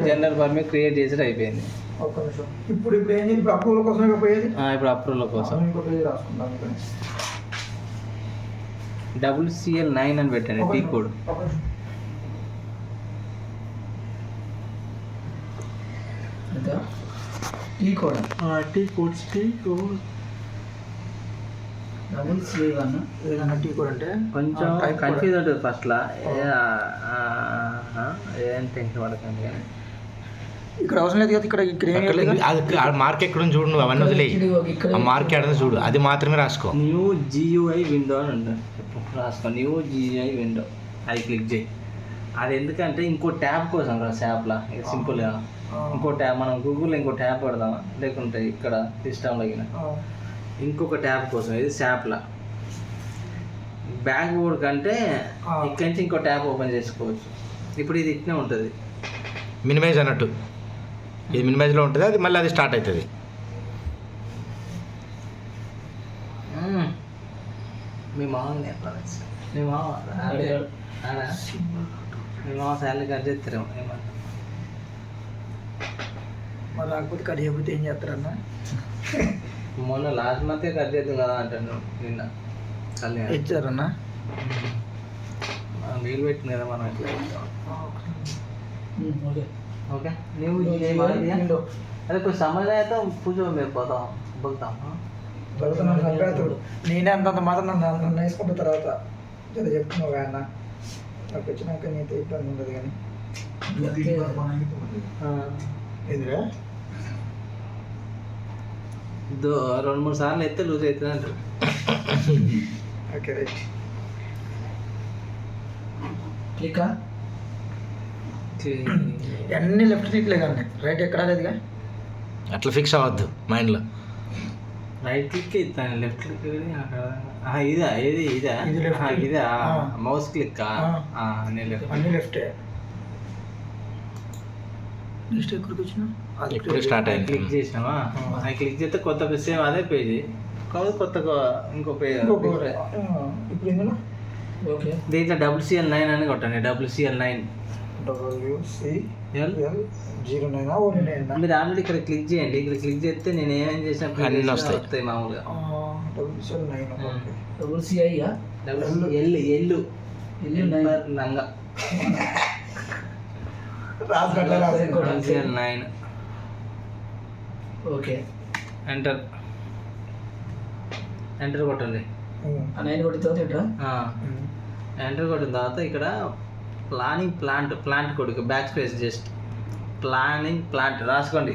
జనరల్ పర్మిట్ క్రియేట్ చేసి అయిపోయింది. ఒక్క నిమిషం. ఇప్పుడు ఏం చేయాలి? ఇప్పుడు అప్రూవల్ కోసం పోయేది. ఇప్పుడు అప్రూవల్ కోసం ఇంకో పేజ్ రాసుకుందాం. WCL9 అని పెట్టండి టీ కోడ్. ఎంత T code T code WCL1 ఏదన్నా టీ కోడ్ అంటే కొంచెం type కన్ఫ్యూజ్ ఉంటుంది ఫస్ట్లో. ఏం టెన్షన్ పడకండి కానీ ఇక్కడ అవసరం లేదు కదా. ఇక్కడ ఏం లేదు కదా. అది మార్క్ ఎక్కడ ఉంది చూడు, నువ్వు అవన్నీ వదిలేయి. ఇక్కడ ఆ మార్క్ ఎక్కడ ఉంది చూడు, అది మాత్రమే రాసుకో. న్యూ GUI విండో అని ఉంటుంది. రాసుకో న్యూ GUI విండో. అది క్లిక్ చేయి. అది ఎందుకంటే ఇంకో ట్యాబ్ కోసం రా శాప్లా. సింపుల్గా ఇంకో ట్యాబ్ మనం గూగుల్లో ఇంకో ట్యాబ్ పెడదామా, లేకుంటే ఇక్కడ సిస్టంలో ఇంకొక ట్యాబ్ కోసం. ఇది శాప్లా. బ్యాక్ బోర్డ్ కంటే ఇక్కడి నుంచి ఇంకో ట్యాబ్ ఓపెన్ చేసుకోవచ్చు. ఇప్పుడు ఇది ఇట్నే ఉంటుంది. మినిమైజ్ అన్నట్టు ఇది మినిమైజ్లో ఉంటుంది, అది మళ్ళీ అది స్టార్ట్ అవుతుంది. మీ మామూలు మీ మామ మీ మామ శాలరీ కట్ చేస్తారేమో ఏమన్నా. మరి రాకపోతే కట్ చేయకపోతే ఏం చేస్తారన్నా? మొన్న లాస్ట్ మంతే కట్ చేద్దాం కదా అంటాను. నిన్న కళ్యాణ్ ఇచ్చారన్నా. వీలు పెట్టింది కదా మనం ఎట్లా చేస్తాం. ఓకే ఓకే अरे कुछ समझ आया तो पूछो मेरे को बोलता हूँ. నేనే అంతంత మాత్రం నన్ను వేసుకుంటున్న తర్వాత జర చెప్తున్నావు అన్న. నాకు వచ్చినాక నీతో ఇబ్బంది ఉండదు కానీ ఎదురా 2-3 సార్లు అయితే లూజ్ అవుతుంది అంటారు. Okay right. క్లిక్ అన్ని లెఫ్ట్ క్లిక్లే కానీ రైట్ ఎక్కడా లేదుగా. అట్లా ఫిక్స్ అవ్వద్దు మైండ్లో. రైట్ క్లిక్ ఇస్తాను, లెఫ్ట్ క్లిక్ ఇదా ఏది ఇదా ఇది left click. ఇదా మౌస్ క్లిక్ నేను లెఫ్ట్. అన్ని లెఫ్టే. నెక్స్ట్ ఎక్కడికి వచ్చినా ఇప్పుడు స్టార్ట్ అయింది. క్లిక్ చేసినావా? అది క్లిక్ చేస్తే కొత్త సేమ్ అదే పేజీ కాదు, కొత్త ఇంకో పేజ్. ఇప్పుడు ఇందులో ఓకే దీంట్లో WCL9 అని కొట్టండి. WCL9 WCL09 మీరు ఆల్రెడీ ఇక్కడ క్లిక్ చేయండి. ఇక్కడ క్లిక్ చేస్తే నేను ఏమేం చేసిన అన్నీ వస్తాయి. వస్తాయి మామూలుగా. WCL9 okay. WCI ఎల్లు నంగా WCL9 ఓకే ఎంటర్ కొట్టండి. ఆ 9 కొట్టిన తర్వాత ఏంట్రా? ఎంటర్ కొట్టిన తర్వాత ఇక్కడ ప్లాంట్ కొడుకు బ్యాక్ స్పేస్ జస్ట్ ప్లాంట్ రాసుకోండి.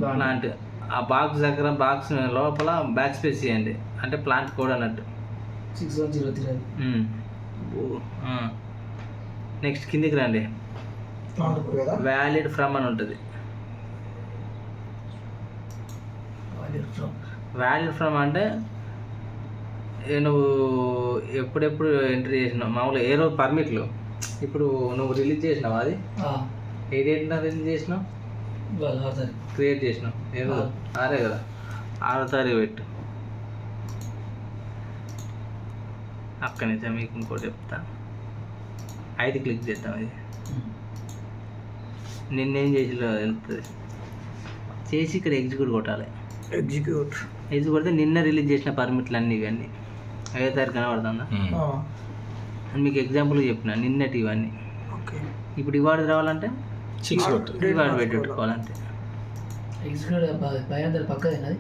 ప్లాంట్ ఆ బాక్స్ దగ్గర బాక్స్ లోపల బ్యాక్ స్పేస్ చేయండి, అంటే ప్లాంట్ కోడ్ అన్నట్టు. 6103 నెక్స్ట్ కిందికి రండి. వ్యాలిడ్ ఫ్రమ్ అని ఉంటుంది. వ్యాలిడ్ ఫ్రమ్ అంటే నువ్వు ఎప్పుడెప్పుడు ఎంట్రీ చేసినావు మామూలుగా ఏ రోజు పర్మిట్లు. ఇప్పుడు నువ్వు రిలీజ్ చేసినావు, అది ఏ డేట్న రిలీజ్ చేసినావు, క్రియేట్ చేసినావు ఏ రోజు? 6 కదా, 6వ తారీఖు పెట్టు. అక్కడి నుంచి మీకు ఇంకోటి చెప్తా. 5 క్లిక్ చేద్దాం. ఇది నిన్నేం చేసి వెళ్తుంది చేసి ఇక్కడ ఎగ్జిక్యూట్ కొట్టాలి. ఎగ్జిక్యూట్ కొడితే నిన్న రిలీజ్ చేసిన పర్మిట్లు అన్నీ ఇవన్నీ 5వ తారీఖు కనబడుతుందా? మీకు ఎగ్జాంపుల్ చెప్పిన నిన్నటి ఇవన్నీ ఓకే. ఇప్పుడు ఇవాడు రావాలంటే 6 కొట్టు. ఇవాడు పెట్టుకోవాలంటే ఎగ్జిక్యూటివ్ పైన పక్కదేనా అది?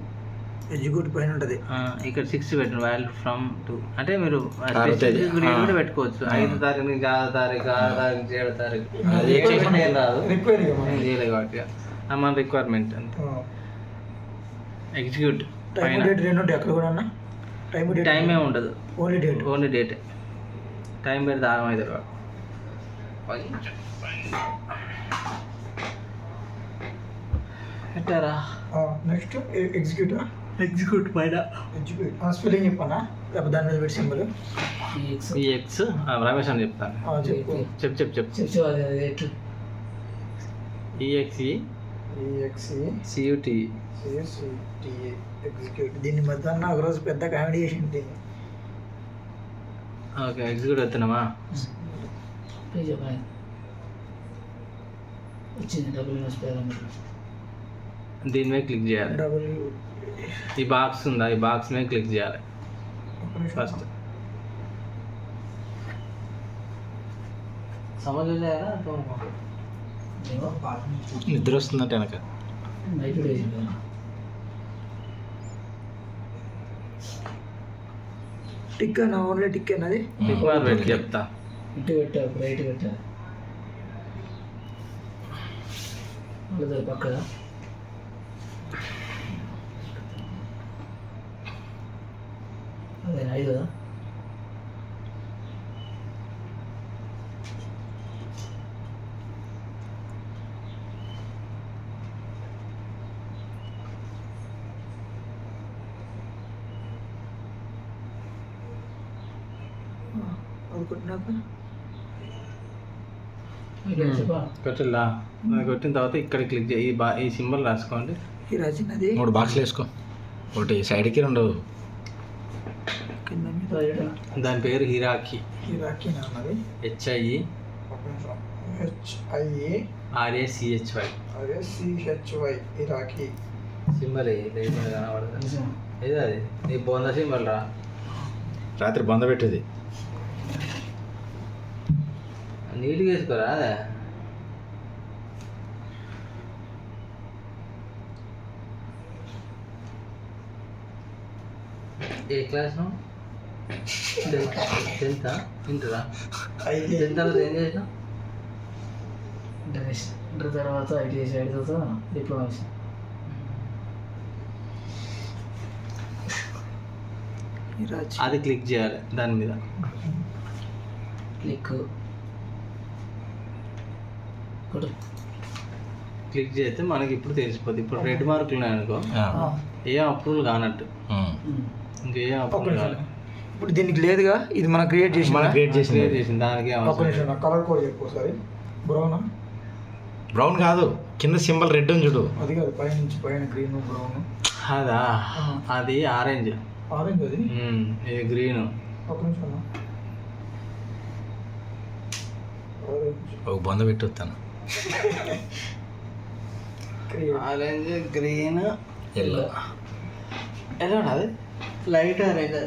ఎగ్జిక్యూటివ్ పైన ఉంటుంది. ఇక్కడ 6 పెట్టండి వాల్యూ ఫ్రమ్ టు అంటే మీరు ఆరో తేదీ. గ్రేడ్ కూడా పెట్టుకోవచ్చు 5 తారీఖు నుంచి 6 తారీఖు 6 తారీఖు 7 తారీఖు అది ఎక్స్టెన్షన్ ఏం రాదు రిక్వైర్ ఇక మనం. నేను చేయలేదు కాబట్టి మన రిక్వైర్మెంట్ అంతే ఎగ్జిక్యూట్ టైం పైన డేట్ రెండు ఉంటాయి అక్కడ కూడా అన్న. టైం డేట్ టైం ఏమి ఉండదు only date. Only date time పెడితే ఆగమవుతారు వాడు పెట్టారా నెక్స్ట్ ఎగ్జిక్యూటివ్. ఎగ్జిక్యూట్ పైన ఎగ్జిక్యూట్ స్పెల్లింగ్ చెప్పనా లేకపోతే దాని మీద పెట్టి సింబల్ ఈ ఎక్స్ రమేష్ అని చెప్తాను చెప్పు. చెప్పు చెప్పు అది ఎట్లు ఈఎక్స్ఈ ఈఎక్సి సియుటి సిఎస్సిటిఏ ఎగ్జిక్యూట్. దీన్ని మధ్య అన్న ఒకరోజు పెద్ద కామెడీ చేసింది దీన్ని. ఓకే ఎగ్జిక్యూట్ వస్తున్నామా పేజ్ పైన వచ్చింది డబ్బులు దీని మీద క్లిక్ చేయాలి డబుల్ ఈ బాక్స్ ఉందా ఈ బాక్స్ మీద క్లిక్ చేయాలి ఫస్ట్ समझ हो जाएगा तो నిద్ర వస్తుందంటే వెనక నైట్ డేస్ టిక్ అన్న ఓన్లీ టిక్ అన్నది. టిక్ మార్క్ పెట్టి చెప్తా ఇటు పెట్టావు రైట్ పెట్టా మళ్ళీ పక్కన అదే 5 కదా అది కొట్టినాక చెప్పా కొట్టిల్లా అది కొట్టిన తర్వాత ఇక్కడ క్లిక్ చేయి ఈ సింబల్ రాసుకోండి ఈ రాసినది 3 బాక్స్లు వేసుకో ఒకటి సైడ్కి 2 కింద మీద దాని పేరు హిరాకి ఈ రాకి అన్నది. హెచ్ఐఈ ఒక నిమిషం. హెచ్ఐఏ ఆర్ఏసిహెచ్వై అదే సిహెచ్వై ఈ రాకి. సింబల్ కనబడదు ఏది అది నీ బొంద సింబల్ రా రాత్రి బంద పెట్టేది. నీట్గా వేసుకోరా అదే ఏ క్లాస్ టెన్తా ఇంటరా టెన్త్ తర్వాత ఏం చేసినావు ఇంటర్ తర్వాత ఐటీఐ సైడ్ తర్వాత డిప్లొమా చేసాను ఈ రాజి అది క్లిక్ చేయాలి దాని మీద క్లిక్ కొడు క్లిక్ చేస్తే మనకి ఇప్పుడు తెలిసిపోతుంది ఇప్పుడు రెడ్ మార్కులు ఉన్నాయనుకో ఏం అప్రూవల్ కానట్టు ఇంకేం అప్రూవల్ కాలేదు ఇప్పుడు దీనికి లేదుగా ఇది మనం క్రియేట్ చేసి మనం క్రియేట్ చేసింది క్లియర్ చేసింది దానికి ఏం ఒక అవసరం నిమిషం నాకు కలర్ కోడ్ చెప్పు ఒకసారి. బ్రౌన్ బ్రౌన్ కాదు కింద సింబల్ రెడ్ ఉంది చూడు. అది కాదు పైన నుంచి పైన గ్రీన్ బ్రౌన్ అదా అది ఆరెంజ్ ఆరెంజ్ అది. ఇది గ్రీన్ ఒక నిమిషం అన్న. ఆరెంజ్ ఒక బంద పెట్టి వస్తాను క్రియేట్ ఆరెంజ్ గ్రీన్ ఎల్లో ఎలా అది లైట్ ఆరెంజ్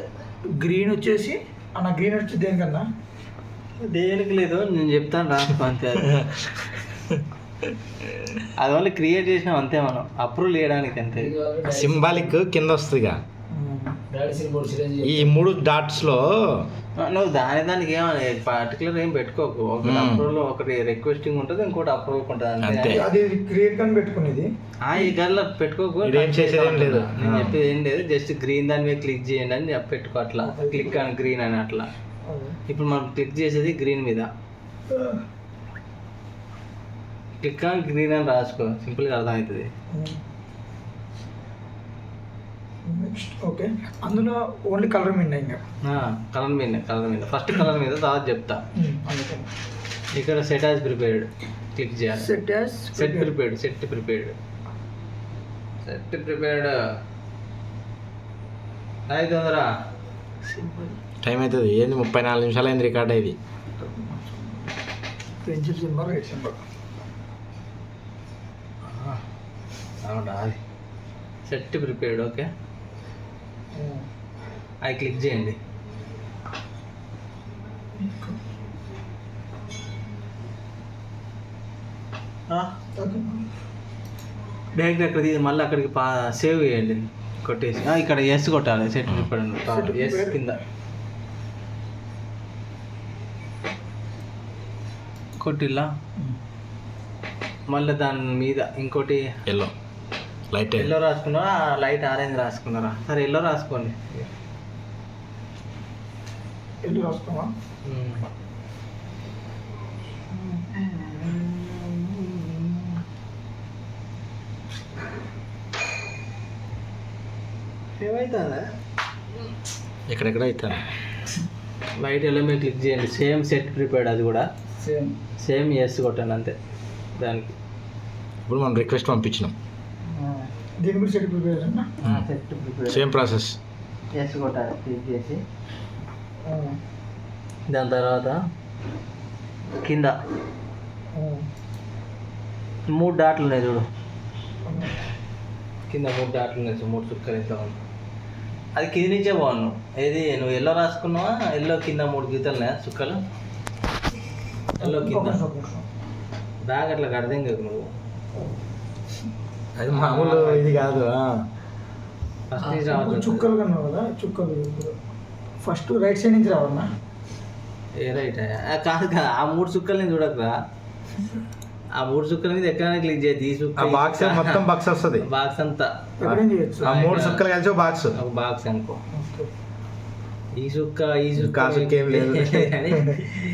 గ్రీన్ వచ్చేసి అన్న గ్రీన్ వచ్చి దేనికన్నా దేనికి లేదు నేను చెప్తాను రాసుకో అంతే అది ఓన్లీ క్రియేట్ చేసినాం అంతే మనం అప్రూవల్ చేయడానికి అంతే సింబాలిక్ కింద వస్తుందిగా. డాడీ సింబల్ చిరంజీవి ఈ 3 డాట్స్లో నువ్వు దానికి ఏమని పర్టికులర్ ఏం పెట్టుకోకు ఒకటి అప్రూవల్ ఒకటి రిక్వెస్టింగ్ ఉంటుంది ఇంకోటి అప్రూవల్ ఉంటుంది అంతే అంతే. అది క్రియేట్ కానీ పెట్టుకునేది. ఈ గల్లా పెట్టుకోకు ఇదేం చేసేది ఏం లేదు. నేను చెప్పేది ఏం లేదు జస్ట్ గ్రీన్ దాని మీద క్లిక్ చేయండి అని పెట్టుకో అట్లా క్లిక్ అని గ్రీన్ అని అట్లా ఇప్పుడు మనం క్లిక్ చేసేది గ్రీన్ మీద క్లిక్ అని గ్రీన్ అని రాసుకో సింపుల్గా అర్థమవుతుంది నెక్స్ట్ ఓకే అందులో ఓన్లీ కలర్ మీద ఇంకా కలర్ మీద ఫస్ట్ కలర్ మీద తర్వాత చెప్తా అందుకని ఇక్కడ సెట్ యాజ్ ప్రిపేర్డ్ క్లిక్ చేయాలి సెట్ యాస్ సెట్ ప్రిపేర్డ్ అయితే తొందరా సింపుల్ టైం అవుతుంది ఏంది 34 నిమిషాలు అయింది రికార్డ్ అయింది. పెన్సిల్ సింబల్ రైట్ సింబల్ అవునా సెట్ ప్రిపేర్డ్ ఓకే అది క్లిక్ చేయండి ఓకే డైరెక్ట్ అక్కడ మళ్ళీ అక్కడికి సేవ్ చేయండి కొట్టేసి ఇక్కడ ఎస్ కొట్టాలి సెట్ ప్రిపేర్డ్ ఎస్ కింద కొట్టిల్లా. మళ్ళీ దాని మీద ఇంకోటి ఎల్లో లైట్ ఎల్లో రాసుకున్నారా లైట్ ఆరెంజ్ రాసుకున్నారా? సరే ఎల్లో రాసుకోండి. ఎల్లు రాసుకోమా? ఏమవుతుందా? ఎక్కడెక్కడ అవుతాను. లైట్ ఎల్లో మీద క్లిక్ చేయండి. సేమ్ సెట్ ప్రిపేర్డ్ అది కూడా సేమ్ ఎస్ కొట్టండి అంతే దానికి. ఇప్పుడు మనం రిక్వెస్ట్ పంపించినాం. దీని గురించి సెట్ ప్రిపేర్ అన్నా set prepared same process. Yes కొట్టాలి క్లిక్ చేసి. దాని తర్వాత కింద 3 డాట్లు ఉన్నాయి చూడు, కింద 3 డాట్లు ఉన్నాయి, 3 చుక్కలు ఇట్లా ఉంది. అది కింద నుంచే బాగున్నావు. ఏది నువ్వు ఎల్లో రాసుకున్నావా? ఎల్లో కింద 3 గీతలు ఉన్నాయా చుక్కలు? ఎల్లో కింద బ్యాగ్ అట్లా కడదేం కదా నువ్వు. అది మామూలు ఇది కాదు. ఫస్ట్ నుంచి రావద్దు. చుక్కలు కన్నావు కదా, చుక్కలు ఫస్ట్ రైట్ సైడ్ నుంచి రావన్నా. ఏ రైట్ కాదు కదా, ఆ 3 చుక్కల్ని చూడకరా. ఆ 3 చుక్కల మీద ఎక్కడైనా క్లిక్ చేయదు. ఈ చుక్క బాక్స్ మొత్తం బాక్స్ వస్తుంది. బాక్స్ అంతా ఎక్కడేం చేయొచ్చు. ఆ 3 చుక్కలు కలిసి ఒక బాక్స్. ఒక బాక్స్ అనుకో. ఈ చుక్క ఈ చుక్క ఆ చుక్క ఏం లేదు.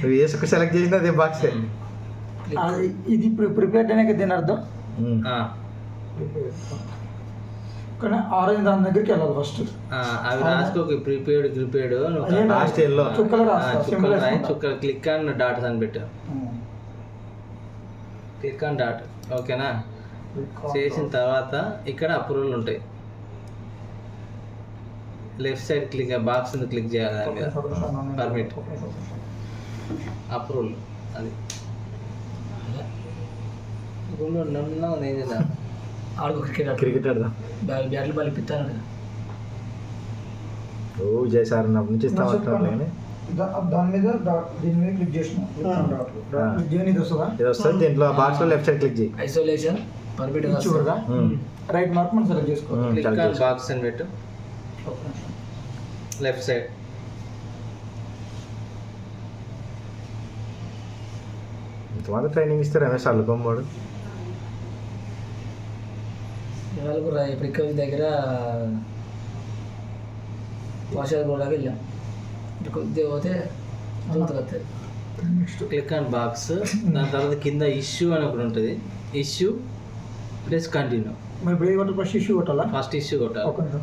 నువ్వు ఏ చుక్క సెలెక్ట్ చేసినా అదే బాక్స్. ఇది ప్రిపేర్డ్ అనే కదా దీని అర్థం. కానీ ఆరెంజ్ దాని దగ్గరికి వెళ్ళాలి ఫస్ట్. అవి రాసుకోక ప్రిపేర్డ్ లాస్ట్ ఎల్లో చుక్కలు రాస్తా. చుక్కలు క్లిక్ అండ్ డాట్స్ అని పెట్టావు. క్లిక్ అండ్ డాట్ ఓకేనా. చేసిన తర్వాత ఇక్కడ అప్రూవల్ ఉంటాయి. Left side click box click చేయాలి దాని మీద. పర్మిట్ అప్రూవల్ అది నన్ను ఏం చేద్దాం. ఆడుకో క్రికెట్ ఆడదాం. బ్యాట్లు బాల్ ఇప్పిస్తాను. ఓ జయసార్ అప్పటి నుంచి ఇస్తామంటున్నారు. దాని మీద దీని మీద క్లిక్ చేసిన ఇది వస్తుందా? ఇది వస్తుంది. దీంట్లో బాక్స్ లో లెఫ్ట్ సైడ్ క్లిక్ చేయి. ఐసోలేషన్ పర్మిట్ చూడగా రైట్ మార్క్ మనం సెలెక్ట్ చేసుకోవాలి. క్లిక్ ఆన్ బాక్స్ అని పెట్టు లెఫ్ట్ సైడ్. ఇంతమంది ట్రైనింగ్ ఇస్తారు రమేష్ అల్లుకోమ్మడు. ఇప్పుడు దగ్గర వాషాలు కూడా వెళ్ళాం. కొద్దిగా పోతే వస్తాయి. Click on box. దాని తర్వాత కింద ఇష్యూ అని ఒకటి ఉంటుంది. Issue plus continue. మరి ఇప్పుడు కొట్టాలి ఫస్ట్ ఇష్యూ కొట్టాలా? ఫస్ట్ ఇష్యూ కొట్టాలి. ఒక నిమిషం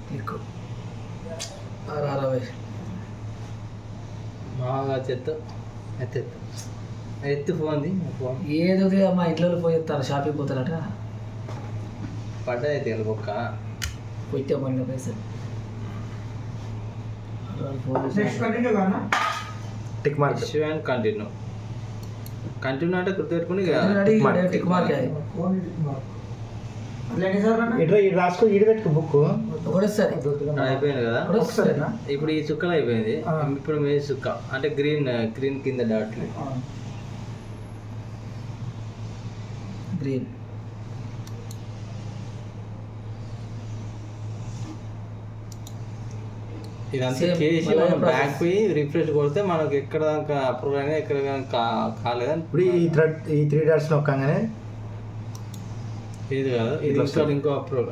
క్లిక్ 60 మామూలుగా ఎత్తు ఫోన్ది. ఫోన్ ఏదో మా ఇంట్లో పోయి చెప్తారు. షాపింగ్ పోతారట. పడ్డాయి తెలుబొక్క పోయితే పోయిన పైసలు. నెక్స్ట్ కంటిన్యూ కానా? Tick mark. Issue and continue. Continue అంటే గుర్తుపెట్టుకుని టిక్ మార్క్ అట్లా ఎన్నిసార్లు అన్నా? ఇటు రాసుకో. ఇటు పెట్టుకో బుక్. ఒకటేసారి అయిపోయింది కదా. ఒకసారేనా? ఇప్పుడు ఈ చుక్కలు అయిపోయింది. ఇప్పుడు మీ చుక్క అంటే గ్రీన్ కింద డాట్లు. గ్రీన్ ఇదంతా Same, చేసి మళ్ళీ మనం process. బ్యాక్ పోయి రిఫ్రెష్ కొడితే మనకు ఎక్కడ దాకా అప్రూవ్ అయినా ఎక్కడ దాకా కాలేదని ఇప్పుడు ఈ 3 డాట్స్ నొక్కగానే ఇది కాదు. ఇది ఇంకో అప్రూవ్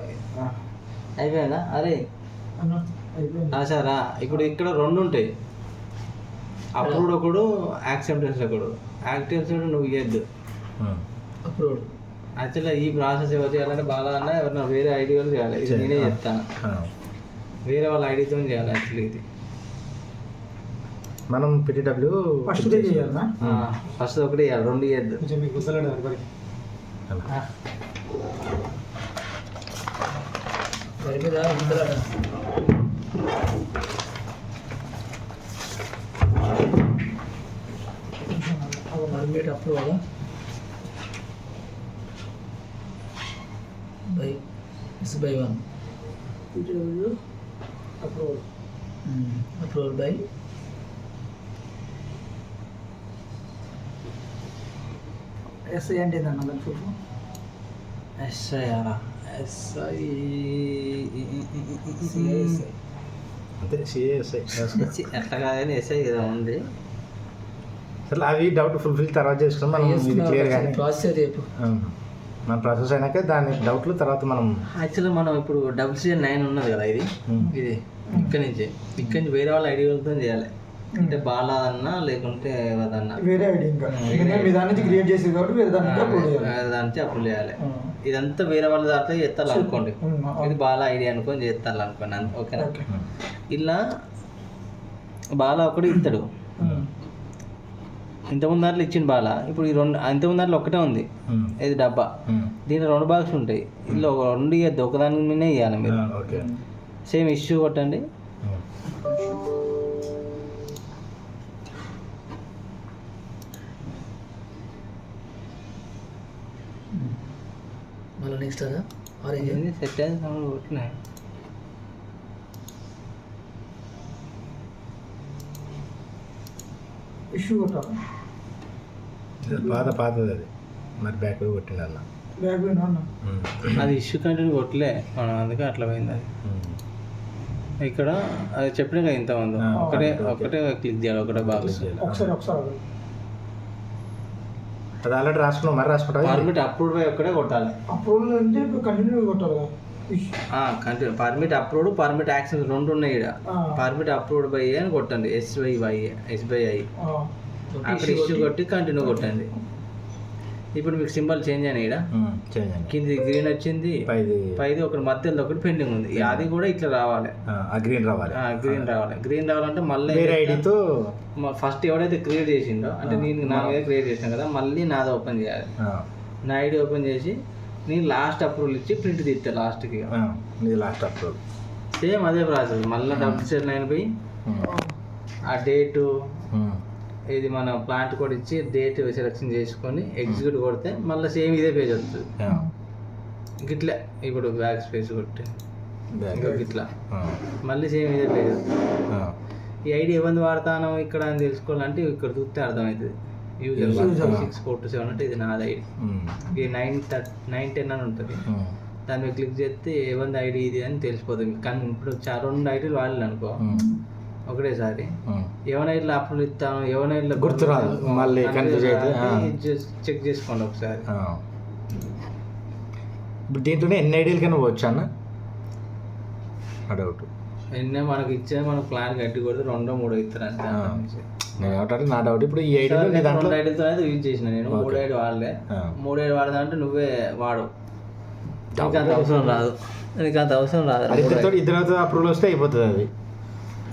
అయిపోయిందా? అరే అన్నా అయిపోయింది. రాశారా? ఇప్పుడు ఇక్కడ 2 ఉంటాయి. అప్రూవ్డ్ ఒకడు, యాక్సెప్టెన్స్ ఒకడు. యాక్సెప్టెన్స్ నువ్వు ఇవ్వద్దు. అప్రూవ్డ్. యాక్చువల్గా ఈ ప్రాసెస్ ఎవరు చేయాలంటే బాగా అన్నా ఎవరైనా వేరే ఐడి వాళ్ళు చేయాలి. ఇది నేనే చెప్తాను. వేరే వాళ్ళ ఐడితో చేయాలి. యాక్చువల్లీ ఇది మనం పిటిడబ్ల్యూ ఫస్ట్ డే చేయాలనా? ఫస్ట్ ఒకటి చేయాలి, 2 చేయొద్దు. కొంచెం మీకు గుర్తులేడు ఎవరికి. సరిపోదా? ముందరాట పర్మిట్ అప్రూవ్ కదా. by 1 approved by ఎస్ఐ అంటే ఏంటన్నా దాని ఫుల్ ఎస్ఐ అలా ఎస్ఐ అంతే సిఏఎస్ఐ ఎట్లా కాదని ఎస్ఐ కదా ఉంది. అసలు అవి డౌట్ ఫుల్ఫిల్ తర్వాత చేసుకుని మనం ఇది క్లియర్ కానీ ప్రాసెస్ రేపు మన ప్రాసెస్ అయినాక దాని డౌట్లు తర్వాత మనం యాక్చువల్గా మనం ఇప్పుడు WCN9 ఉన్నది కదా ఇది ఇది ఇక్కడి నుంచి వేరే వాళ్ళ ఐడియాలతో చేయాలి. అంటే బాలా అన్నా లేకుంటే ఏదన్నా వేరే ఐడి ఇంకా మీ దాని నుంచి క్రియేట్ చేసేది కాబట్టి వేరే దాని నుంచి అప్లోడ్ చేయాలి. వేరే దానికి అప్లోడ్ చేయాలి. ఇదంతా వేరే వాళ్ళ దాంట్లో చేస్తారు అనుకోండి, ఇది బాలా ఐడియా అనుకొని చేస్తారు అనుకోండి, ఓకేనా. ఇలా బాలా ఒకటి ఇస్తాడు, ఇంతకుముందు దాంట్లో ఇచ్చిన బాలా ఇప్పుడు ఈ రెండు, ఇంతకుముందు దాంట్లో ఒకటే ఉంది ఇది డబ్బా, దీంట్లో 2 బాక్స్ ఉంటాయి, ఇందులో 2 ఇవ్వద్దు, ఒకదాని మీదే ఇవ్వాలి మీరు. ఓకే సేమ్ ఇష్యూ కొట్టండి. మళ్ళీ నెక్స్ట్ అదా ఆరెంజ్ సెట్ అయింది కొట్టినాయి. ఇష్యూ కొట్టాలి. పాతది అది మరి బ్యాక్ పోయి కొట్టింది అన్న. బ్యాగ్ పోయినా అన్న అది ఇష్యూ కంటిన్యూ కొట్టలే మనం, అందుకే అట్లా పోయింది అది. ఇక్కడ అది చెప్పిన కదా ఇంతమంది ఒకటే క్లిక్ చేయాలి, ఒకటే బాక్స్. ఒకసారి అది ఆల్రెడీ రాసుకున్నాం, మరి రాసుకుంటాం. పర్మిట్ అప్రూవ్డ్ బై ఒక్కటే కొట్టాలి. అప్రూవల్ అంటే ఇప్పుడు కంటిన్యూ కొట్టాలి కదా. Continue permit approved, permit action 2 ఉన్నాయి ఇక్కడ. పర్మిట్ అప్రూవ్డ్ బై అని కొట్టండి, SBI అక్కడ ఇష్యూ కొట్టి కంటిన్యూ కొట్టండి. ఇప్పుడు మీకు సింబల్ చేంజ్ అయినాయి ఇక్కడ, కింది గ్రీన్ వచ్చింది, పైది ఒకటి మధ్యలో ఒకటి పెండింగ్ ఉంది, అది కూడా ఇట్లా రావాలి, గ్రీన్ రావాలి. గ్రీన్ రావాలంటే మళ్ళీ ఐడితో ఫస్ట్ ఎవడైతే క్రియేట్ చేసిండో, అంటే నేను నా మీద క్రియేట్ చేసాను కదా, మళ్ళీ నాది ఓపెన్ చేయాలి. నా ఐడి ఓపెన్ చేసి నేను లాస్ట్ అప్రూవల్ ఇచ్చి ప్రింట్ తీస్తా లాస్ట్కి. లాస్ట్ అప్రూవల్ సేమ్ అదే ప్రాసెస్, మళ్ళీ WCN9 పోయి ఆ డేటు ఇది మన ప్లాంట్ కూడా ఇచ్చి డేట్ సెలెక్షన్ చేసుకొని ఎగ్జిక్యూట్ కొడితే మళ్ళీ సేమ్ ఇదే పేజ్ వస్తుంది. గిట్లా ఇప్పుడు బ్యాక్ స్పేస్ కొట్టి ఇట్లా మళ్ళీ సేమ్ ఇదే పేజ్ వస్తుంది. ఈ ఐడి ఎవరిది వాడతానో ఇక్కడ అని తెలుసుకోవాలంటే ఇక్కడ చూస్తే అర్థమవుతుంది. యూజర్ 6427 అంటే ఇది నాది ఐడి, ఇది 910 అని ఉంటుంది. దాని మీద క్లిక్ చేస్తే ఎవరిది ఐడి ఇది అని తెలిసిపోతుంది. కానీ ఇప్పుడు 2 ఐడీలు వాడాలి అనుకో ఒకటేసారి, ఎవరైనా ఇట్లా అప్లోడ్ ఇస్తాను, ఎవరైనా ఇట్లా గుర్తురాదు, మళ్ళీ కన్ఫ్యూజ్ అయితే చెక్ చేసుకోండి ఒకసారి. ఇప్పుడు దీంట్లోనే ఎన్ని ఐడియాలు కన్నా పోవచ్చు అన్న డౌట్. ఎన్నే మనకి ఇచ్చే మనకు ప్లాన్ కట్టి కొడితే 2 3 ఇస్తారంటే నేను ఏమంటే నా డౌట్ ఇప్పుడు ఈ ఐడియాలో 2 ఐడీలతో అయితే యూజ్ చేసిన నేను 3 ఐడి వాడలే. 3 ఐడి వాడదా అంటే నువ్వే వాడు, నీకు అంత అవసరం రాదు, ఇద్దరితో అప్రూవల్ వస్తే అయిపోతుంది అది.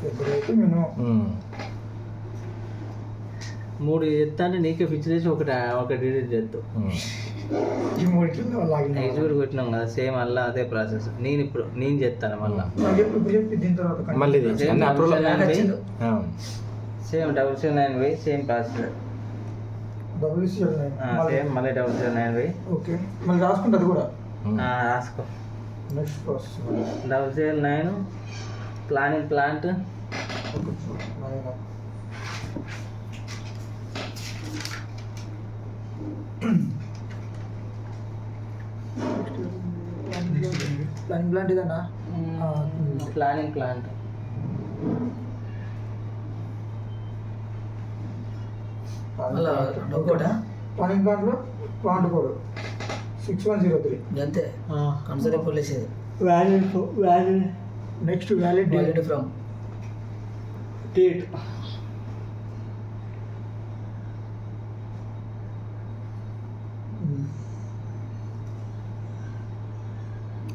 ఎప్పుడైతే నేను 3 చేస్తా అంటే నీకే ఫిక్స్ చేసి ఒకటి డిలీట్ చేస్తావు. ఈ మూడిట్లో లాగిన్ ఎగ్జిక్యూట్ కొట్టినాం కదా, సేమ్ అలా అదే ప్రాసెస్. నేను చెప్తాను మళ్ళీ దీని తర్వాత మళ్ళీ సేమ్ WCN9 పోయి సేమ్ ప్రాసెస్, సేమ్ మళ్ళీ WCN9 పోయి ఓకే మళ్ళీ రాసుకుంటుంది కూడా. రాసుకో. Next process WCN9 planning plant plant ఇదన్నా. ప్లానింగ్ ప్లాంట్ మళ్ళీ డౌకోటా ప్లానింగ్ ప్లాంట్లో ప్లాంట్ కోడ్ 6103 అంతే కన్సరే పోలేసేది. Next valid date from date.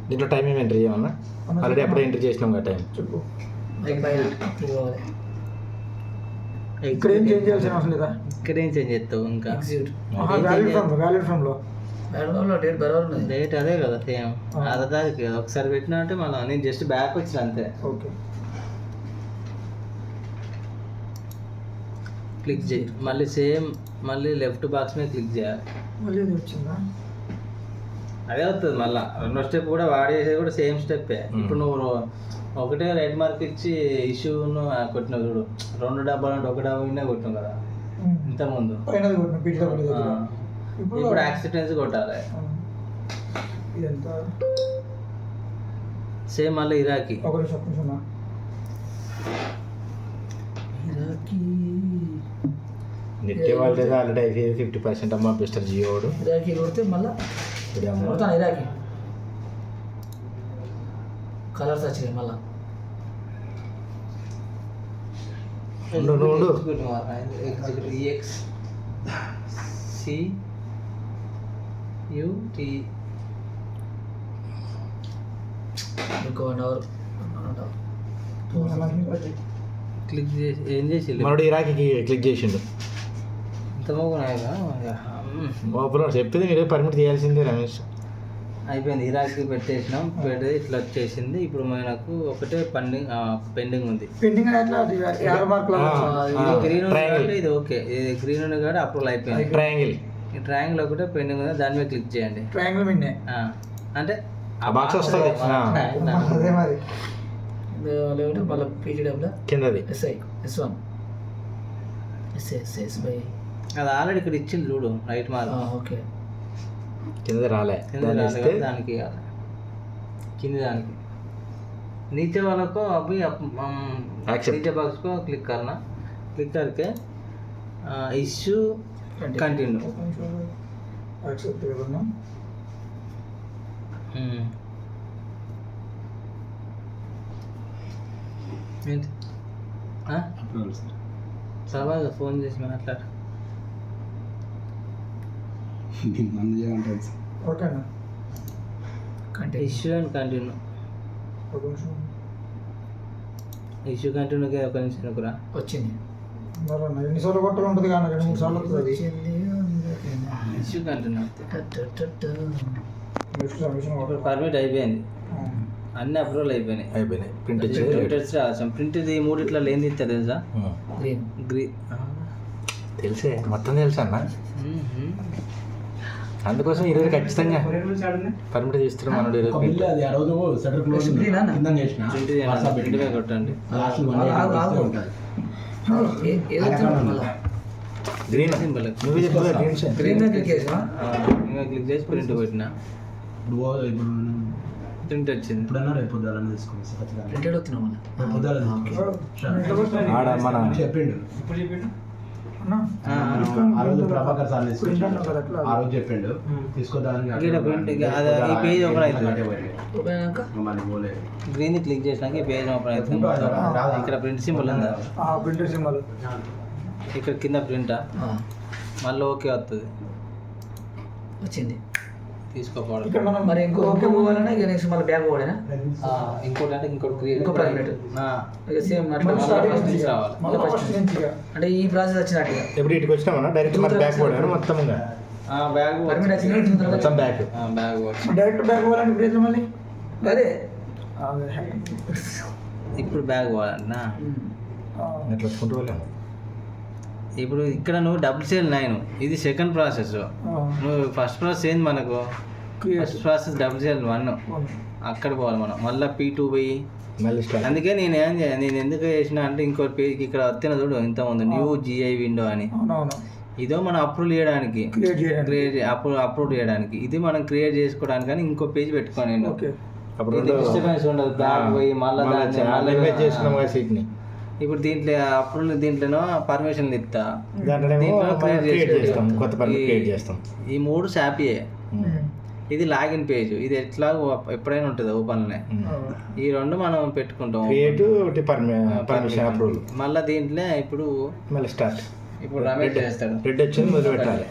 దీంట్లో టైం ఏమి ఎంటర్ చేయమన్నా? ఆల్రెడీ అప్పుడే ఎంటర్ చేసినాం కదా టైం. చెప్పు. ఇక్కడ ఇక్కడ ఏం చేంజ్ చేయాల్సిన అవసరం లేదా? ఇక్కడ ఏం చేంజ్ చేస్తావు ఇంకా? వ్యాలిడ్ ఫ్రమ్ లో డేట్ బరాబర్ ఉన్నది. డేట్ అదే కదా సేమ్ అదే ఒకసారి పెట్టినా అంటే మళ్ళీ నేను జస్ట్ బ్యాక్ వచ్చిన అంతే. ఓకే క్లిక్ చేయి, మళ్ళీ సేమ్ మళ్ళీ లెఫ్ట్ బాక్స్ మీద క్లిక్ చేయాలి. మళ్ళీ ఇది వచ్చిందా? అదే వస్తుంది మళ్ళీ. 2వ స్టెప్ కూడా వాడేసేది కూడా సేమ్ స్టెప్పే. ఇప్పుడు నువ్వు ఒకటే రైట్ మార్క్ ఇచ్చి ఇష్యూను కొట్టినావు చూడు, 2 డబ్బాలు అంటే 1 డబ్బా కొట్టినావు కదా ఇంతకుముందు. ఇప్పుడు యాక్సెప్టెన్స్ కొట్టాలి. ఇదంతా సేమ్ మళ్ళీ ఇరాకి. ఒక నిమిషం ఇరాకీ నెట్ వాళ్ళు ఆల్రెడీ అయిపోయింది 50% అమ్మ మిస్టర్ జియోడు. ఇరాకీ కొడితే మళ్ళీ కొడతాను. ఇరాకీ కలర్స్ వచ్చినాయి మళ్ళీ. ఉండు. ఎగ్జిక్యూటివ్ EX CUT ఇంకో 1 hour క్లిక్ చేసి ఏం చేసి మనోడు ఇరాకీకి క్లిక్ చేసిండు. బ్రో చెప్పింది మీరు పర్మిట్ చేయాల్సిందే రమేష్. అయిపోయింది. ఇరాకి పెట్టేసినాం. పెడితే ఇట్లా వచ్చేసింది. ఇప్పుడు మనకు ఒకటే పెండింగ్ ఉంది. పెండింగ్ ఎట్లా 50 మార్కులు ఇది గ్రీన్ ఉంది కాబట్టి ఇది ఓకే. ఇది గ్రీన్ ఉంది కాబట్టి అప్రూవల్ అయిపోయింది. ట్రయాంగిల్ ఈ ట్రయాంగిల్ ఒకటే పెండింగ్ ఉంది, దాని మీద క్లిక్ చేయండి. ట్రయాంగిల్ మిన్నే అంటే ఆ బాక్స్ వస్తుంది అదే మరి లేకపోతే మళ్ళీ PGW కిందది. SI S1 SS బై అది ఆల్రెడీ ఇక్కడ ఇచ్చింది చూడు, రైట్ మార్క్. ఓకే. కింద రాలే కింద దాన్ని రాలేదు ఇస్తే కాబట్టి దానికి ఇవ్వాలి. కింది దానికి नीचे वाला को अभी नीचे बॉक्स को क्लिक करना. क्लिक करके इश्यू कंटिन्यू. యాక్సెప్ట్ కదన్నా. ఏంటి సభా ఫోన్ చేసి మాట్లాడు. ఓకేనా ఇష్యూ అండ్ కంటిన్యూ. ఒక నిమిషం ఇష్యూ కంటిన్యూకి ఒక నిమిషం అనుకురా. వచ్చింది. మరి ఎన్నిసార్లు కొట్టాలి ఉంటుంది కానీ 2-3 సార్లు వస్తుంది అది. Issue continue. నెక్స్ట్ సబ్మిషన్ ఇప్పుడు పర్మిట్ అయిపోయింది, అన్ని అప్రూవల్ అయిపోయినాయి. ప్రింట్ ప్రింటర్స్ రాసాం. ప్రింట్ ఇది మూడిట్లా లేని ఇస్తారు తెలుసా? గ్రీన్ గ్రీన్ తెలిసే మొత్తం తెలుసా అన్న. అందుకోసం ఈరోజు ఖచ్చితంగా పర్మిట్ చేస్తున్నాం మనోడు. ఈరోజు ప్రింట్ ప్రింట్గా కొట్టండి. గ్రీన్ సింబల్ నువ్వు చెప్తా గ్రీన్ గ్రీన్ క్లిక్ చేసినా ఇంకా క్లిక్ చేసి ప్రింట్ పెట్టిన ప్రింట్ వచ్చింది. ప్రింటెడ్ వస్తున్నాం ఆడ మన చెప్పిండు అన్నా ప్రభాకర్ సార్ ఆ రోజు చెప్పిండు తీసుకోదానికి ఇక్కడ ప్రింట్ ఈ పేజ్ ఓపెన్ అవుతుంది. ఓపెన్ గ్రీన్ క్లిక్ చేసినాక ఈ పేజ్ ఓపెన్ అవుతుంది. ఇక్కడ ప్రింట్ సింబల్ ఉందా? ప్రింటర్ సింబల్ ఇక్కడ కింద ప్రింటా మళ్ళీ ఓకే వస్తుంది. వచ్చింది. తీసుకోపోవడం. ఇక్కడ మనం మరి ఇంకో ఓకే పోవాలన్నా ఇక నెక్స్ట్ మళ్ళీ బ్యాక్ పోవాలేనా? ఇంకోటి అంటే ఇంకోటి క్రియేట్ ఇంకో పర్మిట్ ఇక సేమ్ అట్లా రావాలి. మళ్ళీ ఫస్ట్ నుంచి ఇక అంటే ఈ ప్రాసెస్ వచ్చినట్టుగా ఎప్పుడు ఇటుకి వచ్చినామన్నా డైరెక్ట్ మన బ్యాక్ పోవడం మొత్తంగా బ్యాగ్ పర్మిట్ వచ్చిన మొత్తం బ్యాక్. బ్యాగ్ డైరెక్ట్ బ్యాక్ పోవాలంటే ఇప్పుడు ఎట్లా మళ్ళీ అదే ఇప్పుడు బ్యాగ్ పోవాలన్నా ఎట్లా వచ్చుకుంటూ వెళ్ళాము. ఇప్పుడు ఇక్కడ నువ్వు WCL9 ఇది సెకండ్ ప్రాసెస్. నువ్వు ఫస్ట్ ప్రాసెస్ ఏంది మనకు? ఫస్ట్ ప్రాసెస్ WCL1 అక్కడ పోవాలి మనం. మళ్ళీ P2 పోయి మళ్ళీ స్టార్ట్. అందుకే నేను ఎందుకు చేసిన అంటే ఇంకో పేజ్కి ఇక్కడ వస్తున్న చూడు ఇంత ఉంది న్యూ GI విండో అని. అవునవును ఇదో మనం అప్రూవ్ చేయడానికి అప్రూవ్ చేయడానికి ఇది మనం క్రియేట్ చేసుకోవడానికి కానీ ఇంకో పేజ్ పెట్టుకోని ఓకే. అప్పుడు డిస్టర్బెన్స్ ఉండదు. బ్యాక్ పోయి మళ్ళీ చేసుకున్నాం కదా సీట్ని. ఇప్పుడు దీంట్లో అప్రూవ్ దీంట్లోనో పర్మిషన్లు ఇస్తా, దాంట్లో క్రియేట్ చేస్తాం, కొత్త పర్మిట్ క్రియేట్ చేస్తాం. ఈ 3 శాపీయే. ఇది లాగిన్ పేజ్, ఇది ఎట్లా ఎప్పుడైనా ఉంటుంది ఓపెన్లో. ఈ 2 మనం పెట్టుకుంటాం. క్రియేట్ ఒకటి పర్మిషన్ అప్రూవల్. మళ్ళీ దీంట్లో ఇప్పుడు మళ్ళీ స్టార్ట్. ఇప్పుడు రమేష్ చేస్తాడు. రెడ్ వచ్చింది మొదలు పెట్టాలి.